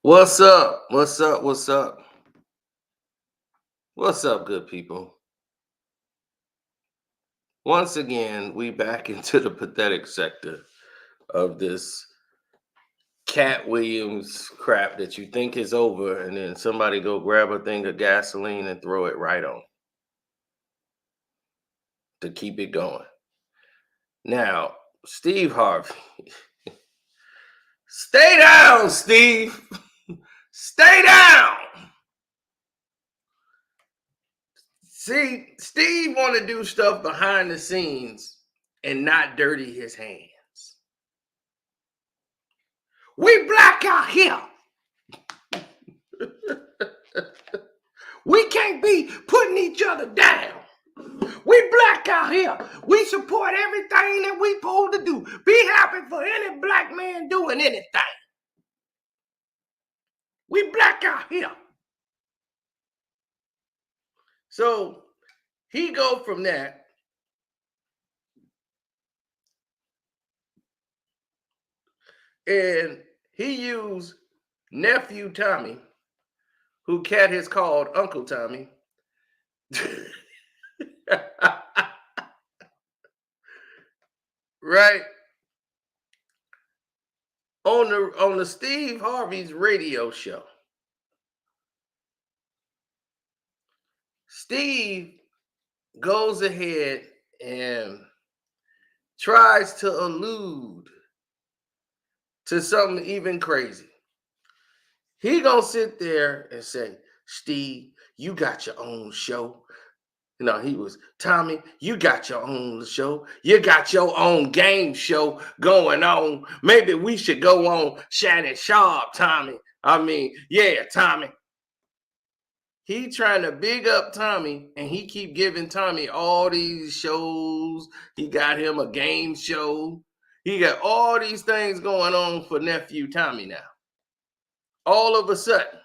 What's up? What's up? What's up? What's up, good people? Once again, we back into the pathetic sector of this Katt Williams crap that you think is over, and then somebody go grab a thing of gasoline and throw it right on to keep it going. Now, Steve Harvey. Stay down, Steve. Stay down. See, Steve want to do stuff behind the scenes and not dirty his hands. We black out here. We can't be putting each other down. We black out here. We support everything that we supposed to do. Be happy for any black man doing anything. We black out here. So he go from that and he used nephew Tommy, who Katt has called Uncle Tommy. Right? On the Steve Harvey's radio show. Steve goes ahead and tries to allude to something even crazy. He gonna sit there and say, Steve, you got your own show. You know, he was, Tommy, you got your own show. You got your own game show going on. Maybe we should go on Shannon Sharp, Tommy. Yeah, Tommy. He trying to big up Tommy, and he keep giving Tommy all these shows. He got him a game show. He got all these things going on for nephew Tommy now. All of a sudden,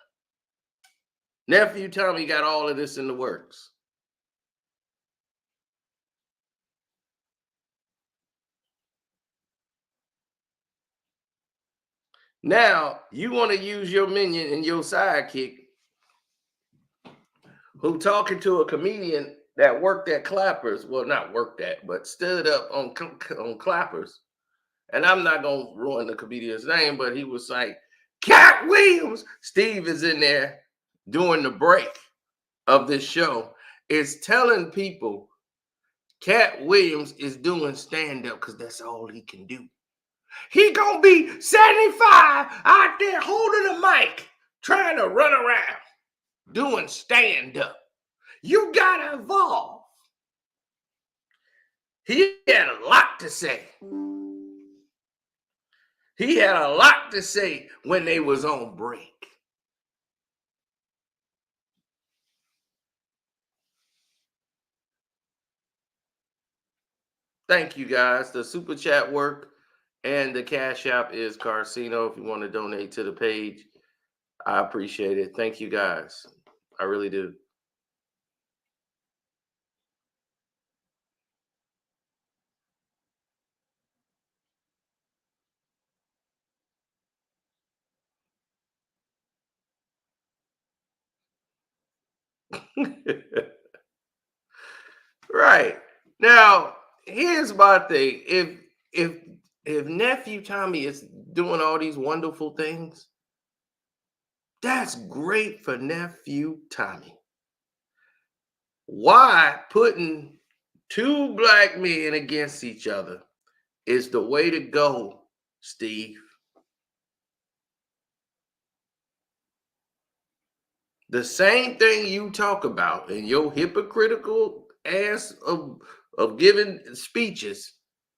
nephew Tommy got all of this in the works. Now, you want to use your minion and your sidekick who talking to a comedian that worked at Clappers. Well, not worked at, but stood up on Clappers. And I'm not going to ruin the comedian's name, but he was like, Katt Williams. Steve is in there during the break of this show. Is telling people Katt Williams is doing stand-up because that's all he can do. He gonna be 75 out there holding a mic, trying to run around, doing stand-up. You gotta evolve. He had a lot to say. He had a lot to say when they was on break. Thank you, guys. The super chat worked. And the Cash App is Karceno if you want to donate to the page. I appreciate it. Thank you, guys. I really do. Right. Now, here's my thing. If nephew Tommy is doing all these wonderful things, that's great for nephew Tommy. Why putting two black men against each other is the way to go, Steve? The same thing you talk about in your hypocritical ass of giving speeches,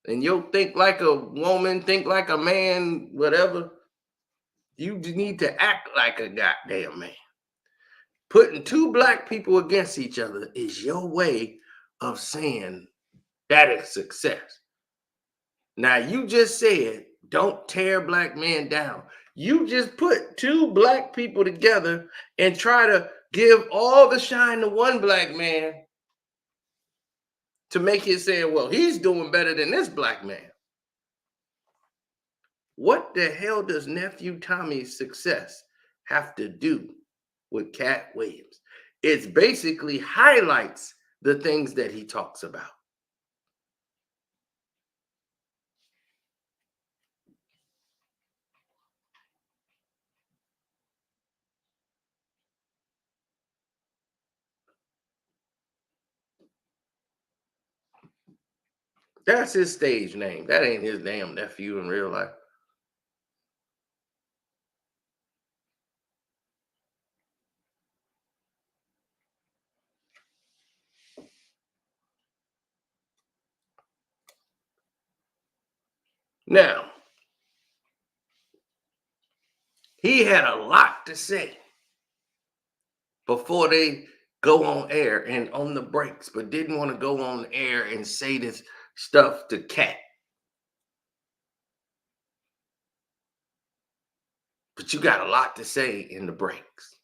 and you'll think like a woman, think like a man, whatever. You need to act like a goddamn man. Putting two black people against each other is your way of saying that is success. Now, you just said, don't tear black men down. You just put two black people together and try to give all the shine to one black man to make it say, well, he's doing better than this black man. What the hell does nephew Tommy's success have to do with Katt Williams. It's basically highlights the things that he talks about. That's his stage name. That ain't his damn nephew in real life. Now, he had a lot to say before they go on air and on the breaks, but didn't want to go on air and say this stuff to Katt. But you got a lot to say in the breaks.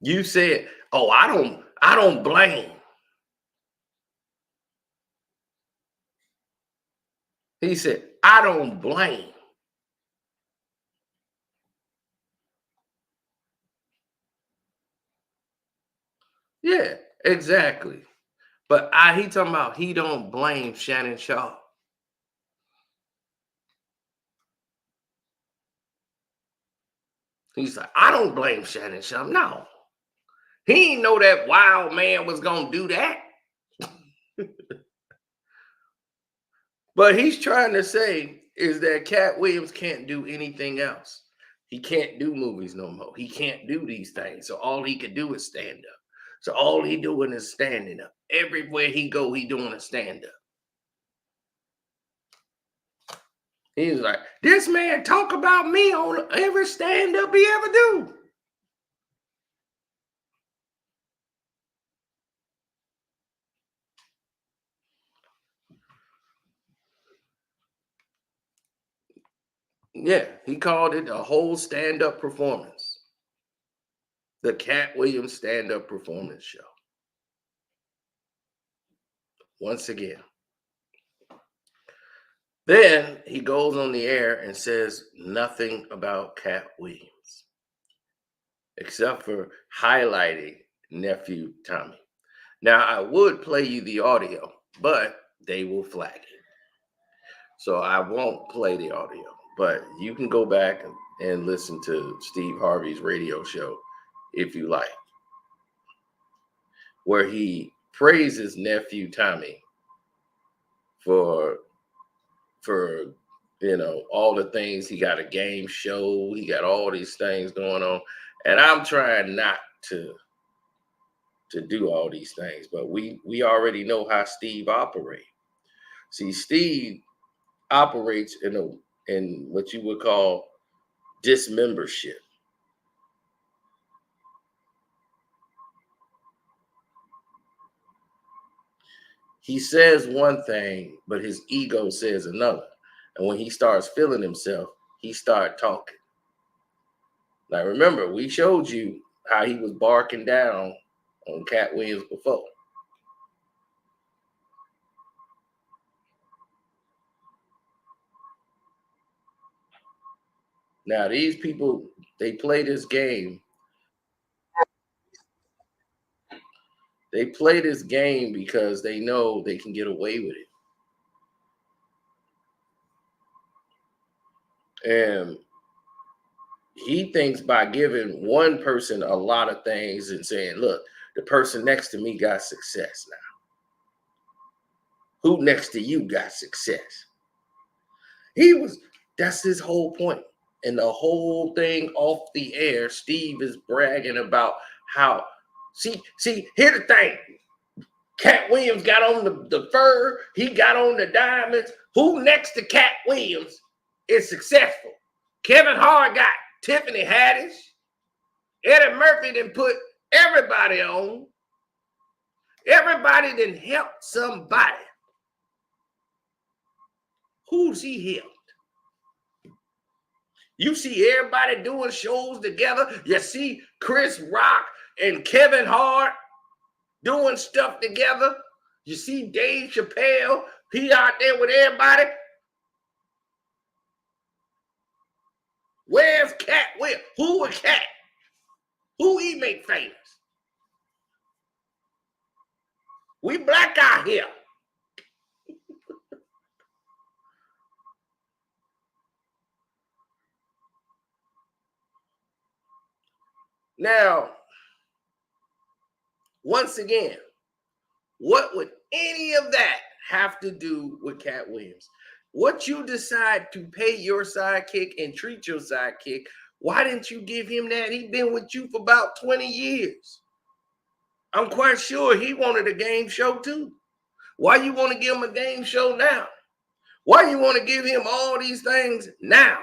You said, "Oh, I don't blame." He said, "I don't blame." Yeah, exactly. But he talking about he don't blame Shannon Sharpe. He's like, "I don't blame Shannon Sharpe." No, he didn't know that wild man was gonna do that. But he's trying to say is that Katt Williams can't do anything else. He can't do movies no more. He can't do these things. So all he could do is stand up. So all he doing is standing up. Everywhere he go, he doing a stand up. He's like, this man talk about me on every stand up he ever do. Yeah, he called it a whole stand up performance. The Katt Williams stand up performance show. Once again. Then he goes on the air and says nothing about Katt Williams, except for highlighting nephew Tommy. Now, I would play you the audio, but they will flag it. So I won't play the audio, but you can go back and listen to Steve Harvey's radio show if you like, where he praises nephew Tommy for all the things. He got a game show, he got all these things going on, and I'm trying not to do all these things, but we already know how Steve operates. See, Steve operates in what you would call dismembership. He says one thing, but his ego says another. And when he starts feeling himself, he starts talking. Now, remember, we showed you how he was barking down on Katt Williams before. Now, these people, they play this game. They play this game because they know they can get away with it. And he thinks by giving one person a lot of things and saying, look, the person next to me got success now. Who next to you got success? That's his whole point. And the whole thing off the air, Steve is bragging about how, see, here's the thing. Katt Williams got on the fur. He got on the diamonds. Who next to Katt Williams is successful? Kevin Hart got Tiffany Haddish. Eddie Murphy done put everybody on. Everybody done helped somebody. Who's he helped? You see everybody doing shows together. You see Chris Rock and Kevin Hart doing stuff together. You see Dave Chappelle, he out there with everybody. Where's Katt Williams? Who was Katt? Who he make famous? We black out here. Now, once again, what would any of that have to do with Katt Williams? What you decide to pay your sidekick and treat your sidekick, why didn't you give him that? He's been with you for about 20 years. I'm quite sure he wanted a game show too. Why you want to give him a game show now? Why you want to give him all these things now?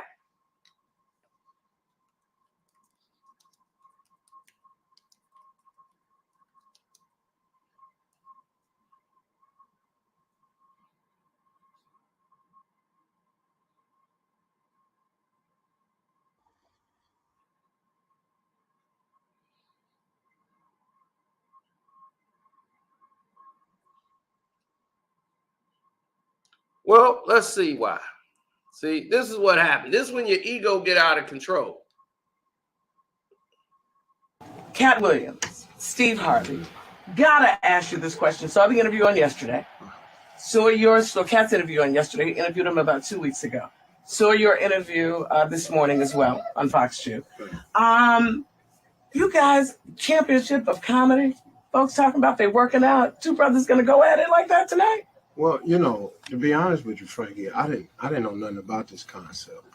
Well, let's see why. See, this is what happened. This is when your ego get out of control. Katt Williams, Steve Harvey, gotta ask you this question. Saw the interview on yesterday. Saw Katt's interview on yesterday. Interviewed him about 2 weeks ago. Saw your interview this morning as well on Fox 2. You guys, championship of comedy, folks talking about they working out. Two brothers gonna go at it like that tonight? Well, you know, to be honest with you, Frankie, I didn't know nothing about this concept.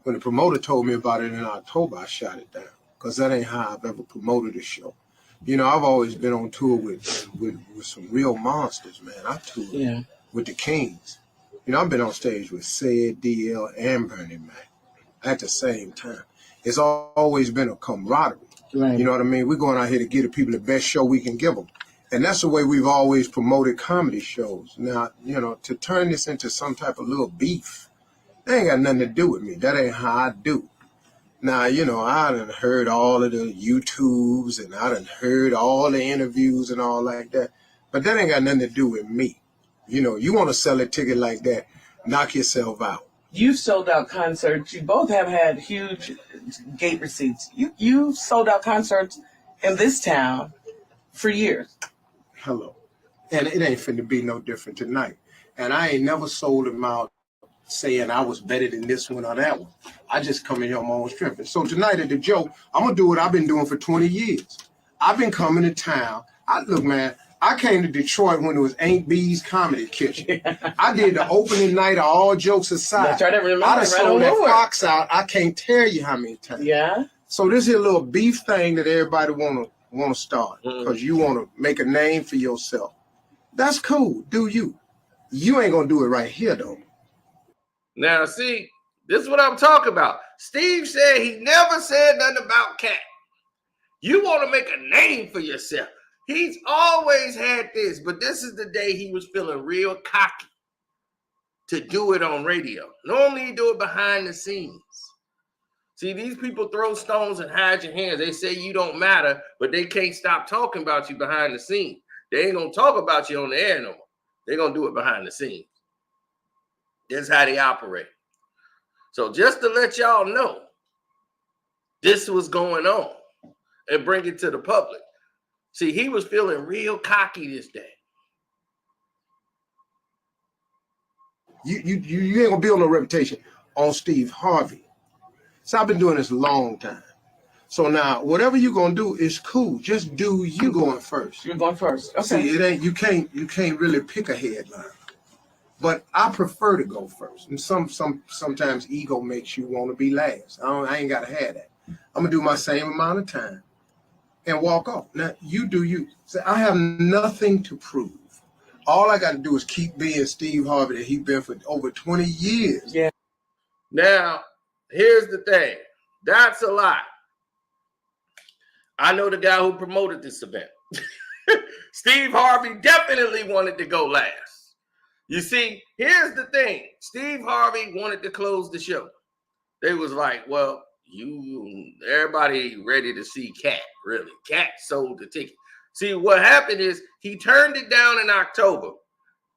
When the promoter told me about it in October, I shot it down because that ain't how I've ever promoted a show. You know, I've always been on tour with some real monsters, man. I toured with the Kings. You know, I've been on stage with Sid, DL, and Bernie Mac at the same time. It's always been a camaraderie. Right. You know what I mean? We're going out here to give the people the best show we can give them. And that's the way we've always promoted comedy shows. Now, you know, to turn this into some type of little beef, that ain't got nothing to do with me. That ain't how I do. Now, you know, I done heard all of the YouTubes and I done heard all the interviews and all like that. But that ain't got nothing to do with me. You know, you want to sell a ticket like that, knock yourself out. You've sold out concerts. You both have had huge gate receipts. You sold out concerts in this town for years. Hello. And it ain't finna be no different tonight. And I ain't never sold them out saying I was better than this one or that one. I just come in here on my own strength. And so tonight at the Joe, I'm going to do what I've been doing for 20 years. I've been coming to town. Look, man, I came to Detroit when it was Aunt B's Comedy Kitchen. I did the opening night of All Jokes Aside. I done sold that Fox out. I can't tell you how many times. Yeah. So this here little beef thing that everybody want to start because you want to make a name for yourself. That's cool. Do you. You ain't going to do it right here, though. Now, see, this is what I'm talking about. Steve said he never said nothing about Katt. You want to make a name for yourself. He's always had this, but this is the day he was feeling real cocky to do it on radio. Normally, he do it behind the scenes. See, these people throw stones and hide your hands. They say you don't matter, but they can't stop talking about you behind the scenes. They ain't going to talk about you on the air no more. They're going to do it behind the scenes. That's how they operate. So just to let y'all know, this was going on and bring it to the public. See, he was feeling real cocky this day. You ain't gonna build no reputation on Steve Harvey. So I've been doing this a long time. So now whatever you're gonna do is cool. Just do you going first. You're going first. Okay. See, it ain't you can't really pick a headline. But I prefer to go first. And sometimes ego makes you want to be last. I ain't gotta have that. I'm gonna do my same amount of time and walk off. Now you do you. So I have nothing to prove. All I got to do is keep being Steve Harvey that he's been for over 20 years. Yeah. Now, here's the thing. That's a lie. I know the guy who promoted this event. Steve Harvey definitely wanted to go last. You see, here's the thing. Steve Harvey wanted to close the show. They was like, well, everybody ready to see Katt, really. Katt sold the ticket. See, what happened is he turned it down in October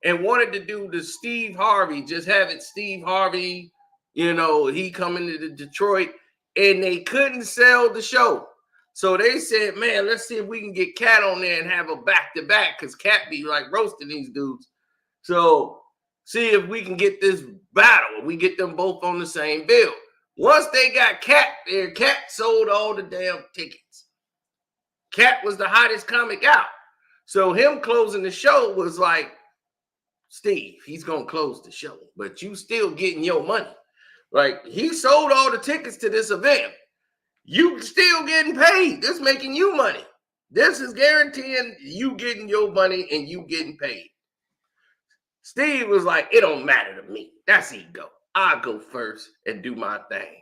and wanted to do the Steve Harvey, just have it Steve Harvey, he coming to Detroit, and they couldn't sell the show. So they said, man, let's see if we can get Katt on there and have a back-to-back, because Katt be like roasting these dudes. So see if we can get this battle. We get them both on the same bill. Once they got Katt there, Katt sold all the damn tickets. Katt was the hottest comic out. So him closing the show was like, Steve, he's going to close the show, but you still getting your money. Like, he sold all the tickets to this event. You still getting paid. This making you money. This is guaranteeing you getting your money and you getting paid. Steve was like, it don't matter to me. That's ego. I'll go first and do my thing.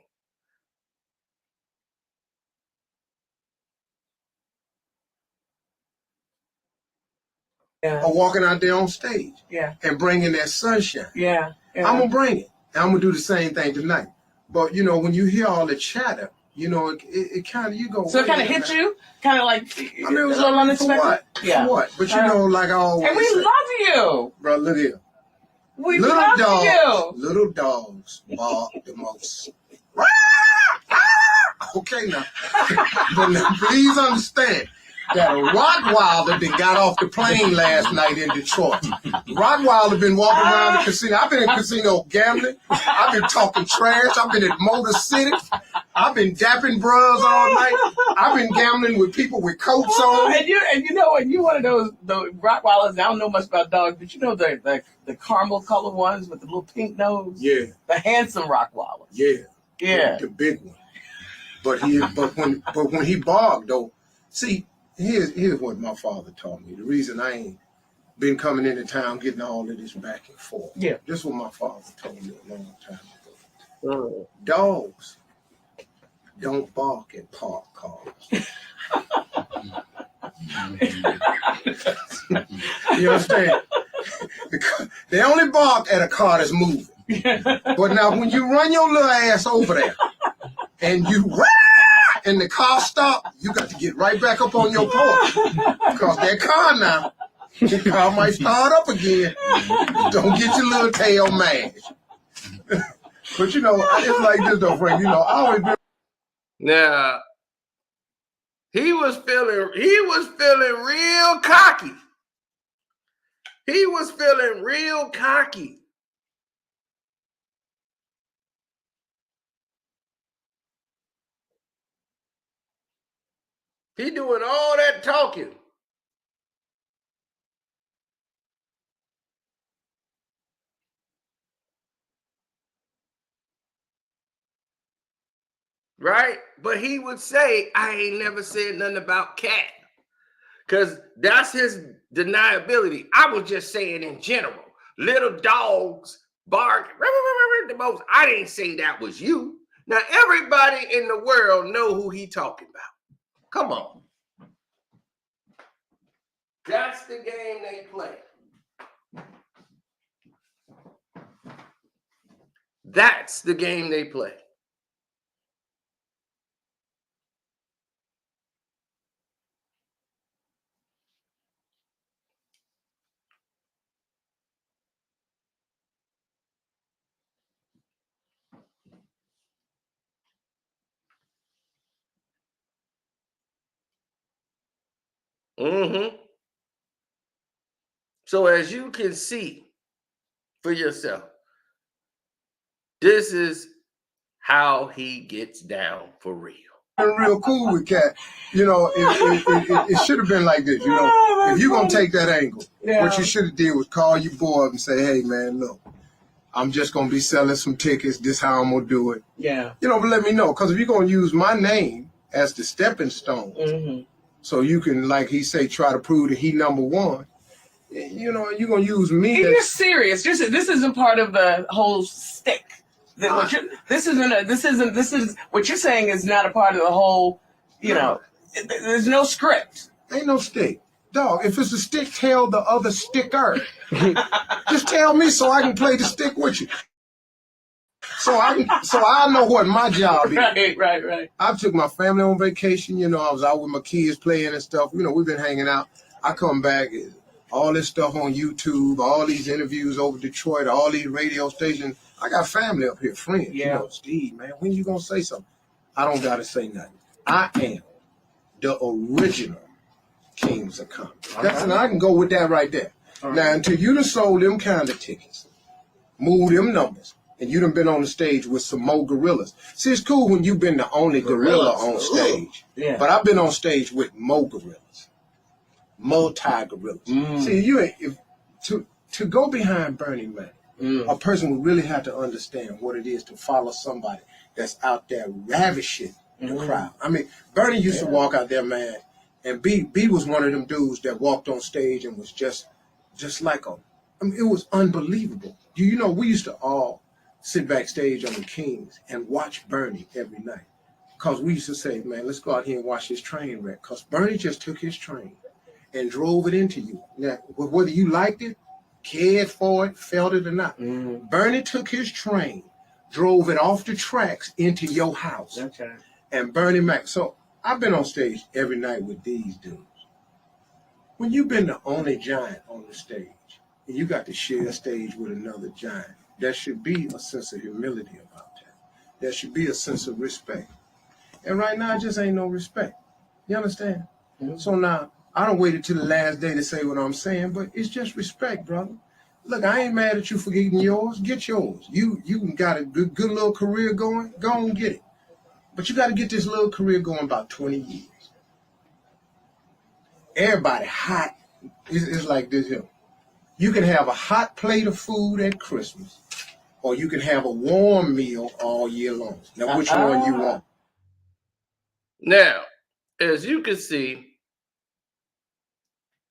Or walking out there on stage and bringing that sunshine. Yeah. I'm going to bring it. And I'm going to do the same thing tonight. But, when you hear all the chatter, it kind of, you go. So it kind of hit you? Kind of like, I mean, it was a little unexpected? For what? Yeah. For what? But, like I always And we say, love you. Bro, look here. We love you. Little dogs bark the most. Okay, now. But now, please understand that a Rottweiler that got off the plane last night in Detroit. Rottweiler been walking around the casino. I've been in casino gambling. I've been talking trash. I've been at Motor City. I've been dapping bros all night. I've been gambling with people with coats on. And you one of those the Rottweilers. I don't know much about dogs, but the caramel color ones with the little pink nose. Yeah. The handsome Rottweiler. Yeah. Yeah. The big one. But when he barked though, see. Here's what my father taught me. The reason I ain't been coming into town getting all of this back and forth. Yeah. This is what my father told me a long time ago. Dogs don't bark at parked cars. You understand? They only bark at a car that's moving. But now when you run your little ass over there and you and the car stop, you got to get right back up on your porch. Because that car now, the car might start up again. Don't get your little tail mad. But it's like this though, Frank. I always been. Now, he was feeling real cocky. He was feeling real cocky. He doing all that talking. Right? But he would say, I ain't never said nothing about Katt. Because that's his deniability. I was just saying in general, little dogs bark the most. I didn't say that was you. Now, everybody in the world know who he talking about. Come on. That's the game they play. That's the game they play. So as you can see for yourself, this is how he gets down for real. Real cool with Katt. It should have been like this. If you're going to take that angle, what you should have did was call your boy up and say, hey, man, look, I'm just going to be selling some tickets. This how I'm going to do it. Yeah. But let me know. Because if you're going to use my name as the stepping stone, so you can, like he say, try to prove that he number one, you're going to use me. You're serious. This isn't part of the whole stick. This is what you're saying is not a part of the whole, there's no script. Ain't no stick. Dog, if it's a stick, tell the other sticker. Just tell me so I can play the stick with you. So I know what my job is. Right. I took my family on vacation. You know, I was out with my kids playing and stuff. You know, we've been hanging out. I come back, all this stuff on YouTube, all these interviews over Detroit, all these radio stations. I got family up here, friends. Yeah. You know, Steve, man, when you gonna say something? I don't gotta say nothing. I am the original Kings of Comedy. And I can go with that right there. All right. Now, until you done sold them kind of tickets, move them numbers, and you done been on the stage with some more gorillas. See, it's cool when you've been the only gorilla on stage. Yeah. But I've been on stage with more gorillas, multi-gorillas. See, you ain't, to go behind Bernie Mac, a person would really have to understand what it is to follow somebody that's out there ravishing the crowd. I mean, Bernie used to walk out there, man, and B was one of them dudes that walked on stage and was just like I mean, it was unbelievable. You know, we used to all sit backstage on the Kings and watch Bernie every night. Because we used to say, man, let's go out here and watch this train wreck. Because Bernie just took his train and drove it into you. Now, whether you liked it, cared for it, felt it or not, Bernie took his train, drove it off the tracks into your house. Okay. And Bernie Mac. So I've been on stage every night with these dudes. When you've been the only giant on the stage, and you got to share a stage with another giant, there should be a sense of humility about that. There should be a sense of respect. And right now, it just ain't no respect. You understand? So now, I don't wait until the last day to say what I'm saying, but it's just respect, brother. Look, I ain't mad at you for getting yours. Get yours. You got a good little career going. Go on, get it. But you got to get this little career going about 20 years. Everybody hot. It's like this here. You can have a hot plate of food at Christmas, or you can have a warm meal all year long. Now, which one you want? Now, as you can see,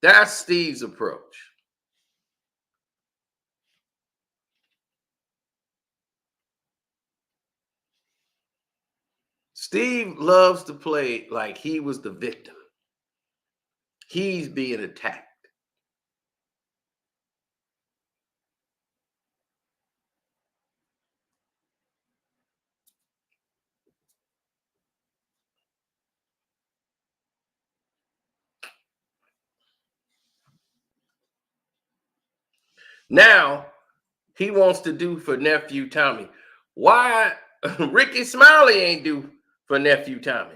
that's Steve's approach. Steve loves to play like he was the victim. He's being attacked. Now, he wants to do for nephew Tommy. Why Ricky Smiley ain't do for nephew Tommy?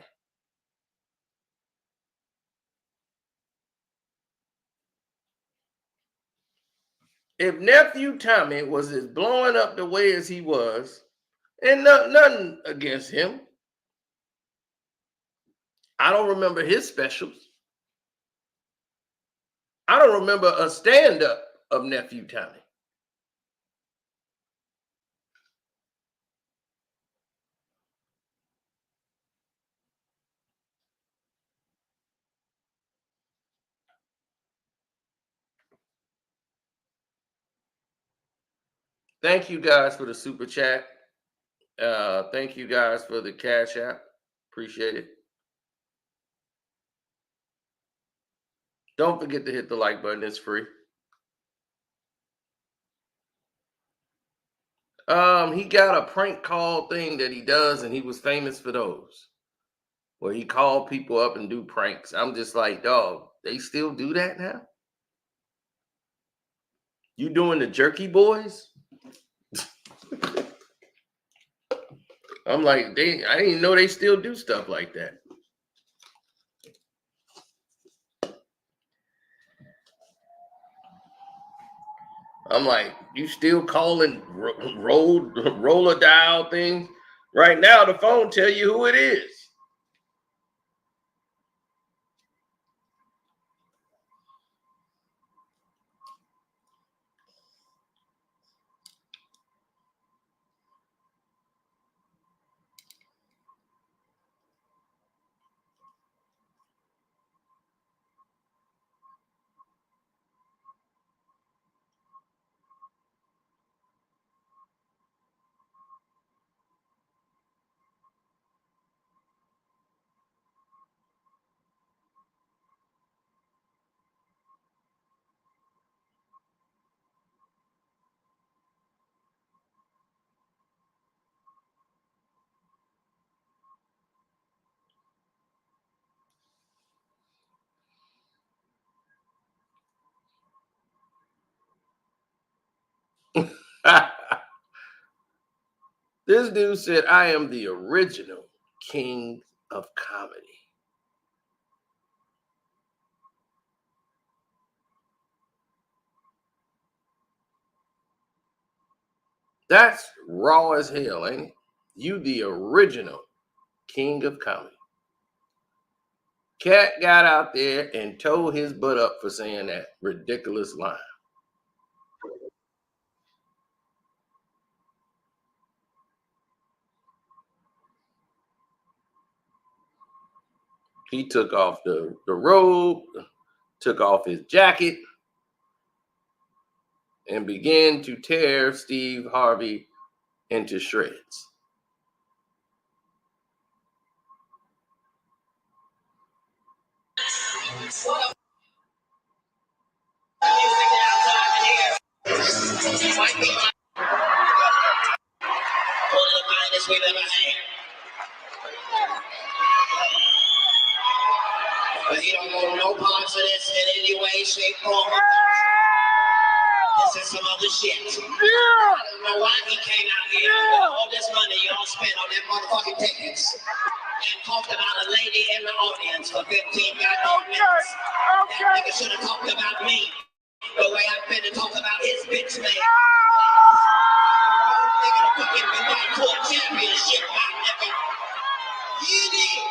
If nephew Tommy was as blowing up the way as he was, and nothing against him, I don't remember his specials. I don't remember a stand-up of nephew Tommy. Thank you guys for the super chat. Thank you guys for the Cash App. Appreciate it. Don't forget to hit the like button. It's free. He got a prank call thing that he does, and he was famous for those, where he called people up and do pranks. I'm just like, dog, they still do that now? You doing the Jerky Boys? I'm like, I didn't even know they still do stuff like that. I'm like, you still calling roller dial things? Right now, the phone tell you who it is. This dude said, I am the original king of comedy. That's raw as hell, ain't it? You the original king of comedy. Katt got out there and tore his butt up for saying that ridiculous line. He took off the robe, took off his jacket, and began to tear Steve Harvey into shreds. But he don't want no parts of this in any way, shape, form. This is some other shit. I don't know why he came out here with all this money y'all spent on that motherfucking tickets and talked about a lady in the audience for 15 goddamn minutes. That nigga should have talked about me the way I've been to talk about his bitch man. Nigga to fucking win that court championship, my nigga. You did.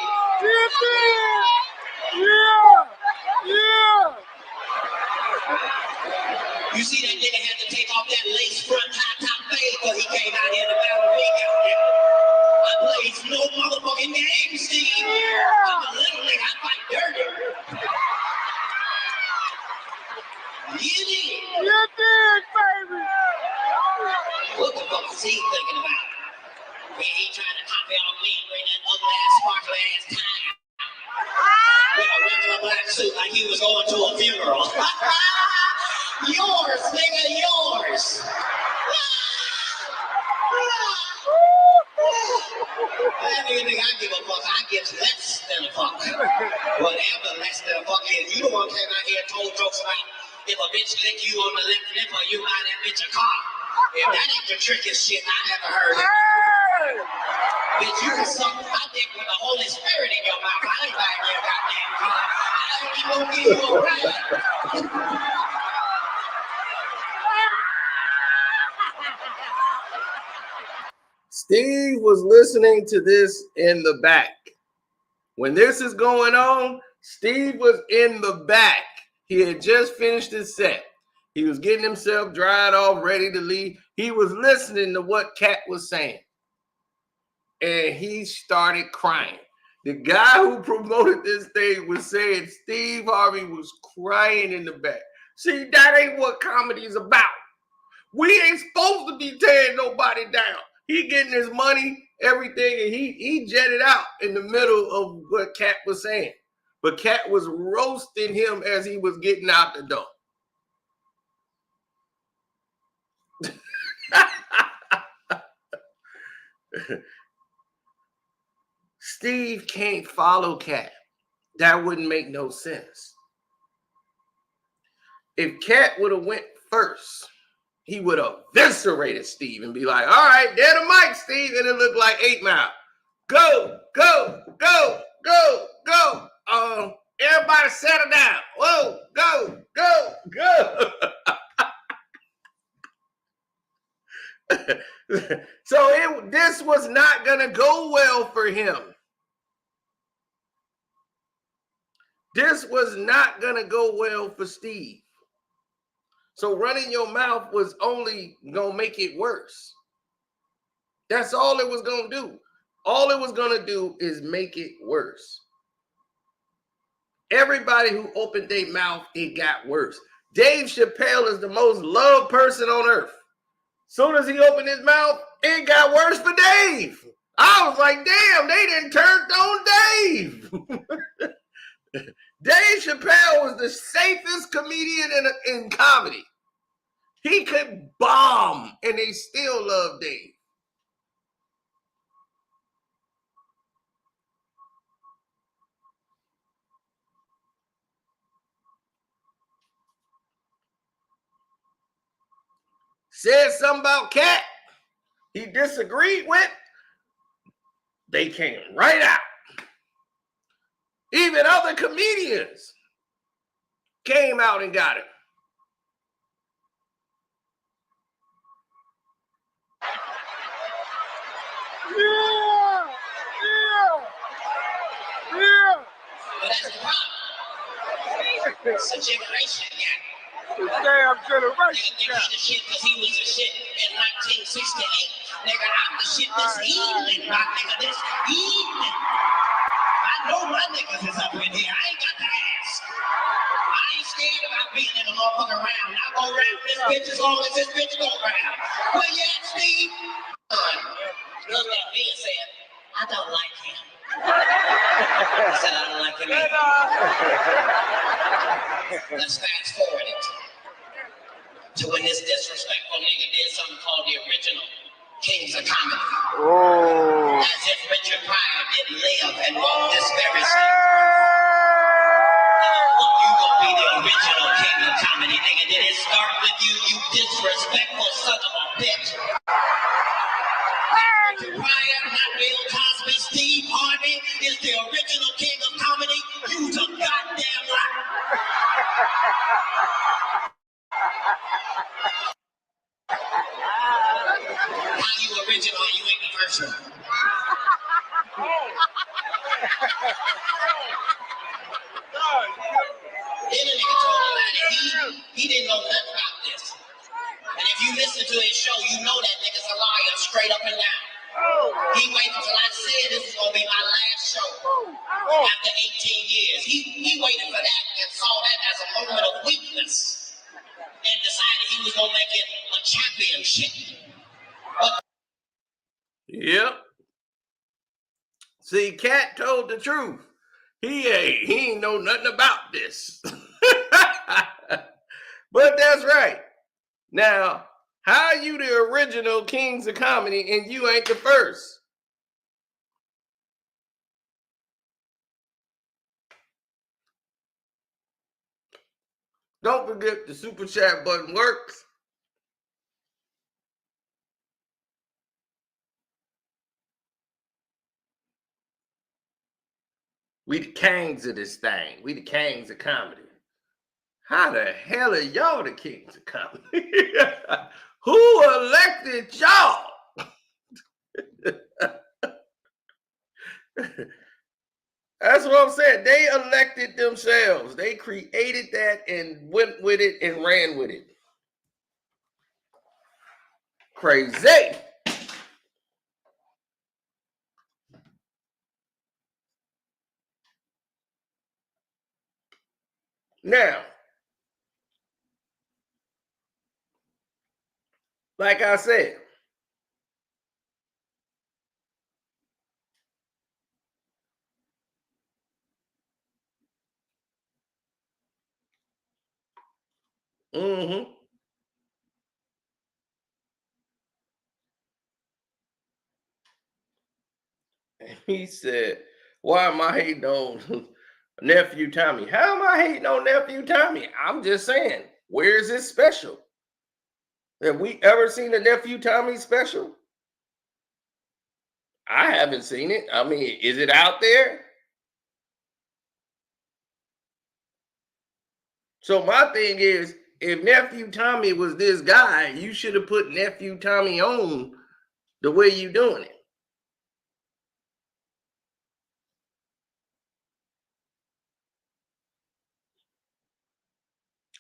You see that nigga had to take off that lace front high top fade because he came out here to battle me out there. I plays no motherfucking game, Steve. I'm a little nigga, I fight dirty. You did. You did, baby. What the fuck is he thinking about? He trying to copy off me and bring that ugly ass sparkly ass tie with a regular black suit like he was going to a funeral. Yours, nigga, yours. I give a fuck. I give less than a fuck. Whatever less than a fuck is. You the one came out here and told jokes about if a bitch lick you on the left nipple, you buy that bitch a car. If that ain't the trickiest shit I ever heard. Bitch, you can suck my dick with the Holy Spirit in your mouth. I ain't buying your goddamn car. I ain't even gonna give you a ride. Steve was listening to this in the back. When this is going on, Steve was in the back. He had just finished his set. He was getting himself dried off, ready to leave. He was listening to what Katt was saying. And he started crying. The guy who promoted this thing was saying Steve Harvey was crying in the back. See, that ain't what comedy is about. We ain't supposed to be tearing nobody down. He getting his money, everything, and he jetted out in the middle of what Katt was saying. But Katt was roasting him as he was getting out the door. Steve can't follow Katt. That wouldn't make no sense. If Katt would have went first, he would have eviscerated Steve and be like, all right, there the mic, Steve. And it looked like 8 Mile. Go, go, go, go, go. Everybody settle down. Whoa, go, go, go. So this was not going to go well for him. This was not going to go well for Steve. So running your mouth was only going to make it worse. That's all it was going to do. All it was going to do is make it worse. Everybody who opened their mouth, it got worse. Dave Chappelle is the most loved person on earth. Soon as he opened his mouth, it got worse for Dave. I was like, damn, they didn't turn on Dave. Dave Chappelle was the safest comedian in comedy. He could bomb, and they still love Dave. said something about Katt he disagreed with, they came right out. Even other comedians came out and got it. It's a generation gap. Damn generation Nigga gap. the shit because he was the shit in 1968. Nigga, I'm the shit this evening, my nigga, this evening. I know my niggas is up in here. I ain't got to ask. I ain't scared about being in the motherfucker round. I go round this bitch as long as this bitch go round. Where you at, Steve? Looked at me and said, I don't like him. I said, I don't like him either. Let's fast forward it to when this disrespectful nigga did something called the original Kings of Comedy. Oh. As if Richard Pryor didn't live and walk this very same. Look, you gonna be the original King of Comedy, nigga. Did it start with you, you disrespectful son of a bitch? Richard Pryor, not Bill Cosby, Steve Harvey is the original King of Comedy. You's a goddamn liar. How you original and you ain't the first one? Then a nigga told me that he didn't know nothing about this. And if you listen to his show, you know that nigga's a liar straight up and down. He waited until I said this is gonna be my last show after 18 years. He waited for that and saw that as a moment of weakness and decided he was gonna make it a championship. Yep. See, Katt told the truth. He ain't know nothing about this. But that's right. Now, how you the original Kings of Comedy and you ain't the first? Don't forget the super chat button works. We the kings of this thing. We the kings of comedy. How the hell are y'all the kings of comedy? Who elected y'all? That's what I'm saying. They elected themselves. They created that and went with it and ran with it. Crazy. Now, like I said, he said, why am I hating on Nephew Tommy? How am I hating on Nephew Tommy? I'm just saying, where is this special? Have we ever seen a Nephew Tommy special? I haven't seen it. I mean, is it out there? So my thing is, if Nephew Tommy was this guy, you should have put Nephew Tommy on the way you doing it.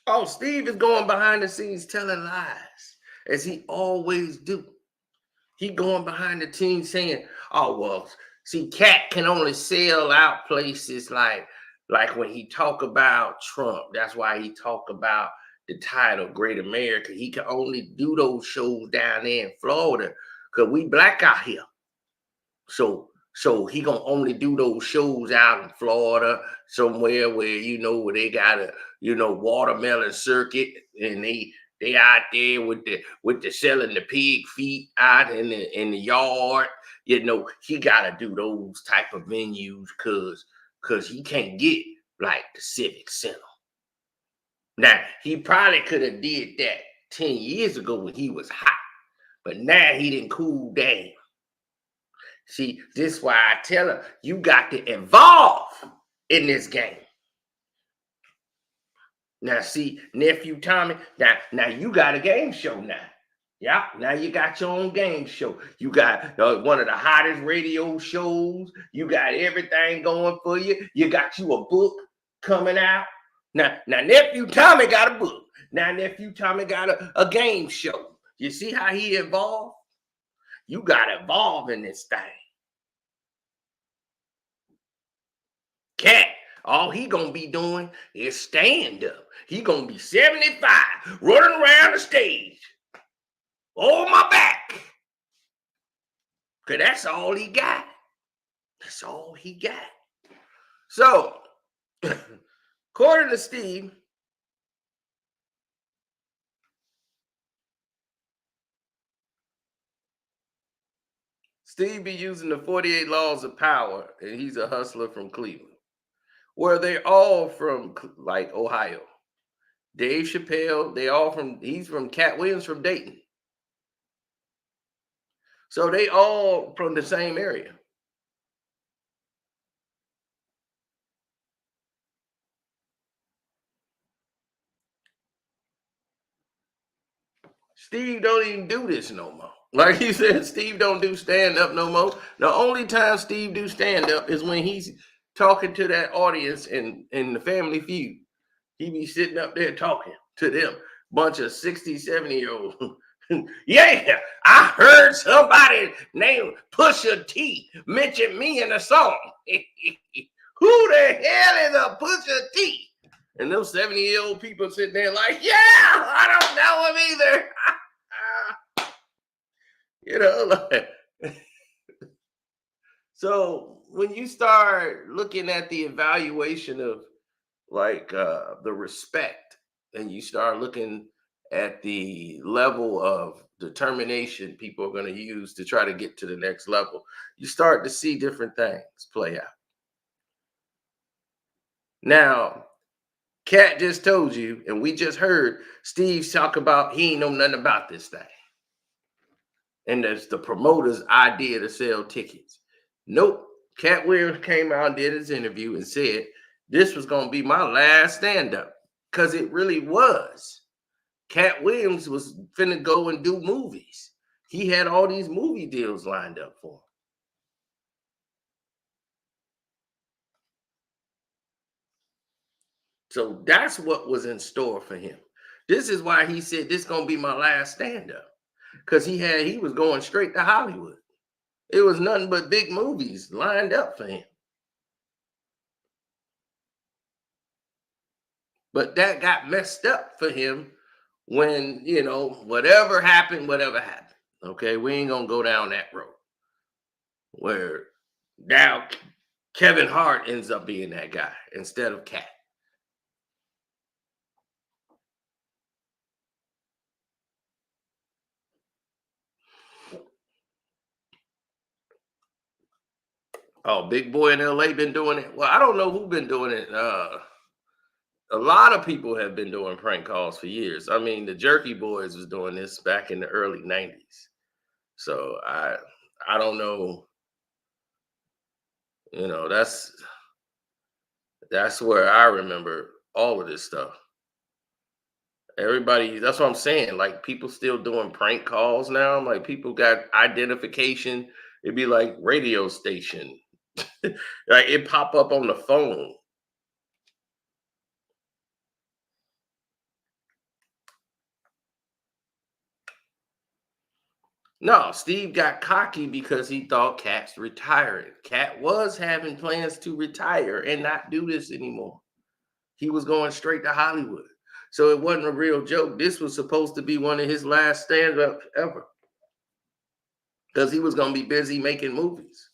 Oh, Steve is going behind the scenes telling lies, as he always do. He going behind the scenes saying, oh, well, see, Katt can only sell out places like when he talk about Trump. That's why he talk about the title Great America. He can only do those shows down there in Florida because we black out here. So he gonna only do those shows out in Florida, somewhere where where they got a watermelon circuit, and they out there with the selling the pig feet out in the yard. He gotta do those type of venues cause he can't get like the Civic Center. Now he probably could have did that 10 years ago when he was hot, but now he didn't cool down. See, this is why I tell her, you got to evolve in this game. Now, see, nephew Tommy, now you got a game show now. Yeah, now you got your own game show. You got one of the hottest radio shows. You got everything going for you. You got you a book coming out. Now nephew Tommy got a book. Now nephew Tommy got a game show. You see how he evolved? You got to evolve in this thing. Katt, all he gonna be doing is stand up. He gonna be 75, running around the stage. On my back. Because that's all he got. That's all he got. So, according to Steve, Steve be using the 48 laws of power, and he's a hustler from Cleveland, where they're all from, like, Ohio. Dave Chappelle, he's from Katt Williams from Dayton. So they all from the same area. Steve don't even do this no more. Like he said, Steve don't do stand-up no more. The only time Steve do stand-up is when he's talking to that audience in the Family Feud. He be sitting up there talking to them, bunch of 60, 70-year-olds. Yeah, I heard somebody named Pusha T mention me in a song. Who the hell is a Pusha T? And those 70-year-old people sitting there like, yeah, I don't know him either. You know, like, so when you start looking at the evaluation of like the respect, and you start looking at the level of determination people are going to use to try to get to the next level, you start to see different things play out. Now, Katt just told you, and we just heard Steve talk about he ain't know nothing about this thing. And that's the promoter's idea to sell tickets. Nope. Katt Williams came out and did his interview and said this was going to be my last stand-up, because it really was. Katt Williams was finna go and do movies. He had all these movie deals lined up for him. So that's what was in store for him. This is why he said this is gonna be my last stand-up, because he was going straight to Hollywood. It was nothing but big movies lined up for him. But that got messed up for him when, you know, whatever happened. Okay, we ain't gonna go down that road where now Kevin Hart ends up being that guy instead of Katt. Oh, Big Boy in LA been doing it. Well, I don't know who been doing it. A lot of people have been doing prank calls for years. I mean, the Jerky Boys was doing this back in the early 90s. So I don't know. You know, that's where I remember all of this stuff. Everybody, that's what I'm saying. Like, people still doing prank calls now. Like, people got identification. It'd be like radio station. Like, it pop up on the phone. No, Steve got cocky because he thought Katt's retiring. Katt was having plans to retire and not do this anymore. He was going straight to Hollywood. So it wasn't a real joke. This was supposed to be one of his last stand-ups ever, because he was going to be busy making movies.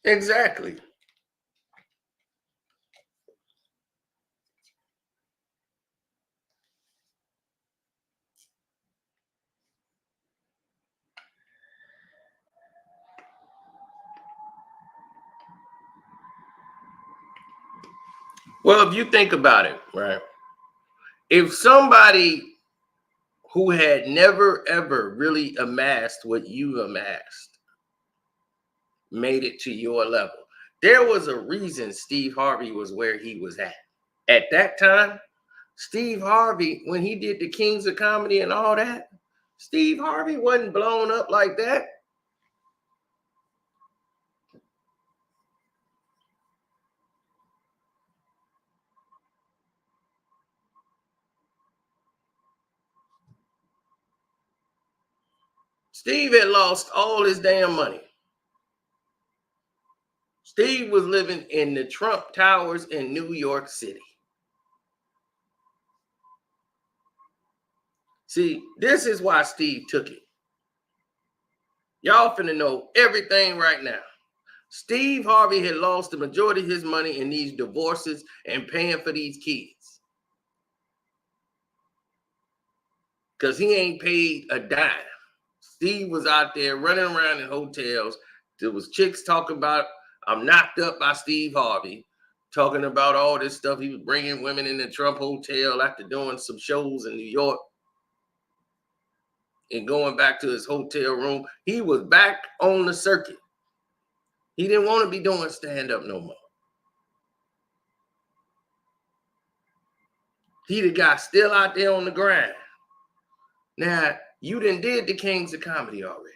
Exactly. Well, if you think about it, right? If somebody who had never ever really amassed what you amassed made it to your level, there was a reason Steve Harvey was where he was at. At that time, Steve Harvey, when he did the Kings of Comedy and all that, Steve Harvey wasn't blown up like that. Steve had lost all his damn money. Steve was living in the Trump Towers in New York City. See, this is why Steve took it. Y'all finna know everything right now. Steve Harvey had lost the majority of his money in these divorces and paying for these kids. Because he ain't paid a dime. Steve was out there running around in hotels. There was chicks talking about, I'm knocked up by Steve Harvey, talking about all this stuff. He was bringing women in the Trump Hotel after doing some shows in New York and going back to his hotel room. He was back on the circuit. He didn't want to be doing stand-up no more. He the guy still out there on the grind. Now, you done did the Kings of Comedy already.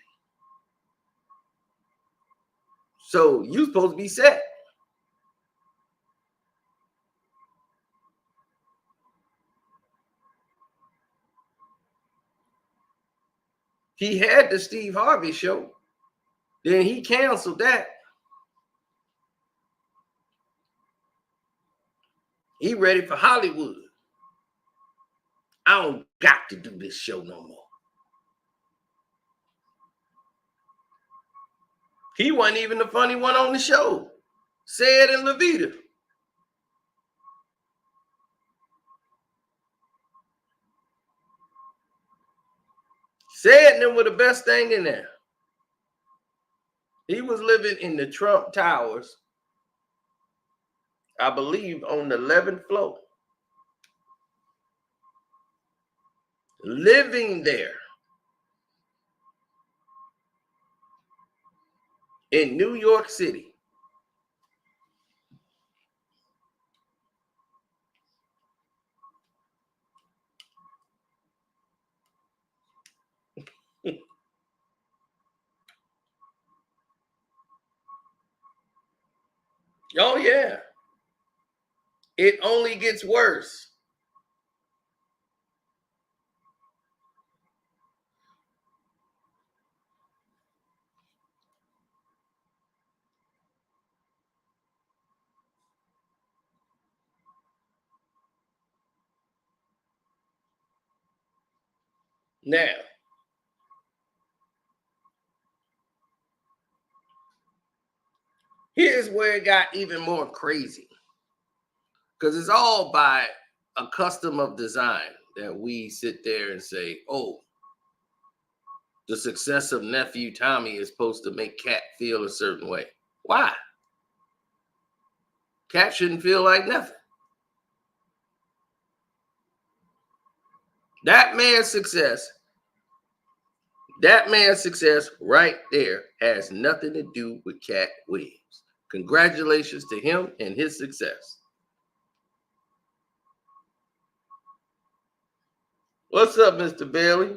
So you supposed to be set. He had the Steve Harvey show. Then he canceled that. He ready for Hollywood. I don't got to do this show no more. He wasn't even the funny one on the show. Said and Levita. Said and them were the best thing in there. He was living in the Trump Towers, I believe, on the 11th floor. Living there in New York City. Oh, yeah. It only gets worse. Now, here's where it got even more crazy. Because it's all by a custom of design that we sit there and say, oh, the success of nephew Tommy is supposed to make Katt feel a certain way. Why? Katt shouldn't feel like nothing. That man's success right there has nothing to do with Katt Williams. Congratulations to him and his success. What's up, Mr. Bailey?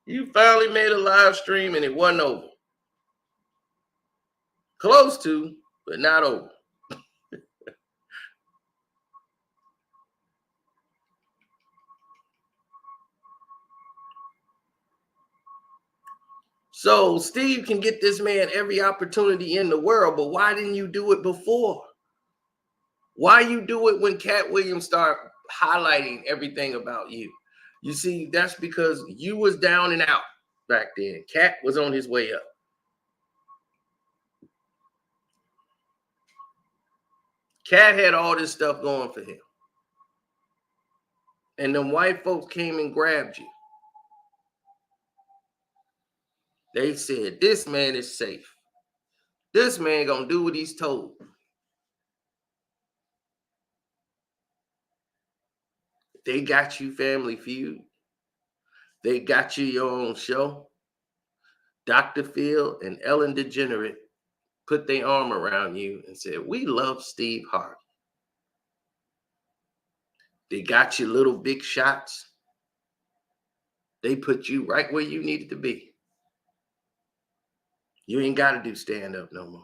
You finally made a live stream and it wasn't over. Close to, but not over. So Steve can get this man every opportunity in the world, but why didn't you do it before? Why you do it when Katt Williams start highlighting everything about you? You see, that's because you was down and out back then. Katt was on his way up. Katt had all this stuff going for him. And them white folks came and grabbed you. They said, this man is safe. This man gonna do what he's told. They got you Family Feud. They got you your own show. Dr. Phil and Ellen DeGenerate put their arm around you and said, we love Steve Harvey. They got you little big shots. They put you right where you needed to be. You ain't got to do stand-up no more.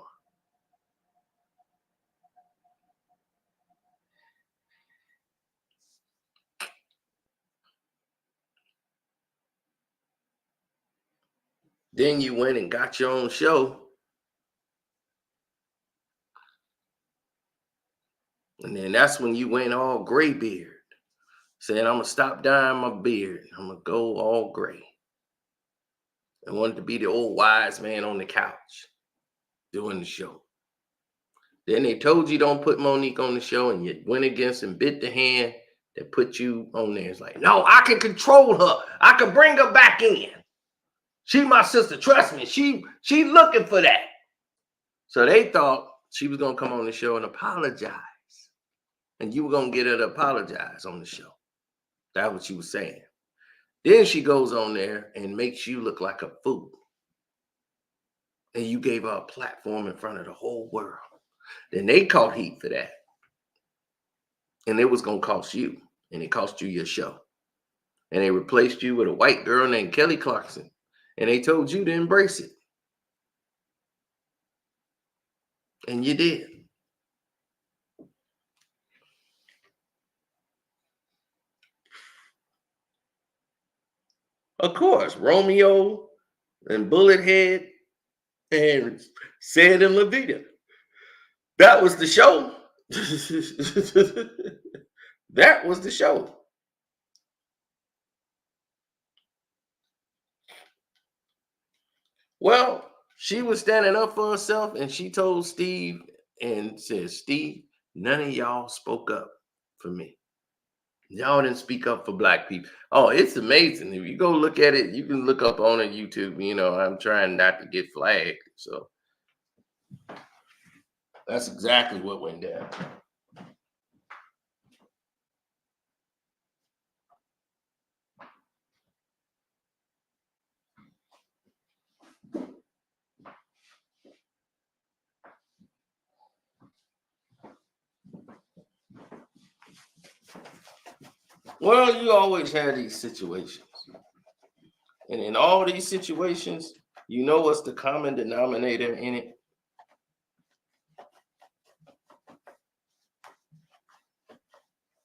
Then you went and got your own show. And then that's when you went all gray beard, saying, I'm going to stop dyeing my beard. I'm going to go all gray. And wanted to be the old wise man on the couch doing the show. Then they told you don't put Monique on the show, and you went against and bit the hand that put you on there. It's like, no, I can control her. I can bring her back in. She my sister. Trust me. She looking for that. So they thought she was going to come on the show and apologize. And you were going to get her to apologize on the show. That's what she was saying. Then she goes on there and makes you look like a fool. And you gave her a platform in front of the whole world. Then they caught heat for that. And it was going to cost you. And it cost you your show. And they replaced you with a white girl named Kelly Clarkson. And they told you to embrace it. And you did. Of course, Romeo and Bullethead and Sid and Levita. That was the show. That was the show. Well, she was standing up for herself, and she told Steve and said, Steve, none of y'all spoke up for me. Y'all didn't speak up for black people. Oh, it's amazing. If you go look at it, you can look up on it, YouTube. You know, I'm trying not to get flagged. So that's exactly what went down. Well, you always have these situations. And in all these situations, you know what's the common denominator in it?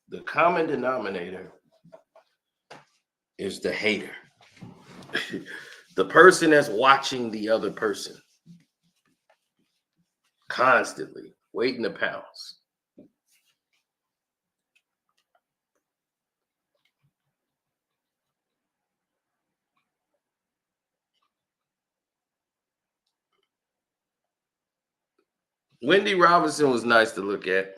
The common denominator is the hater. The person that's watching the other person constantly, waiting to pounce. Wendy Robinson was nice to look at.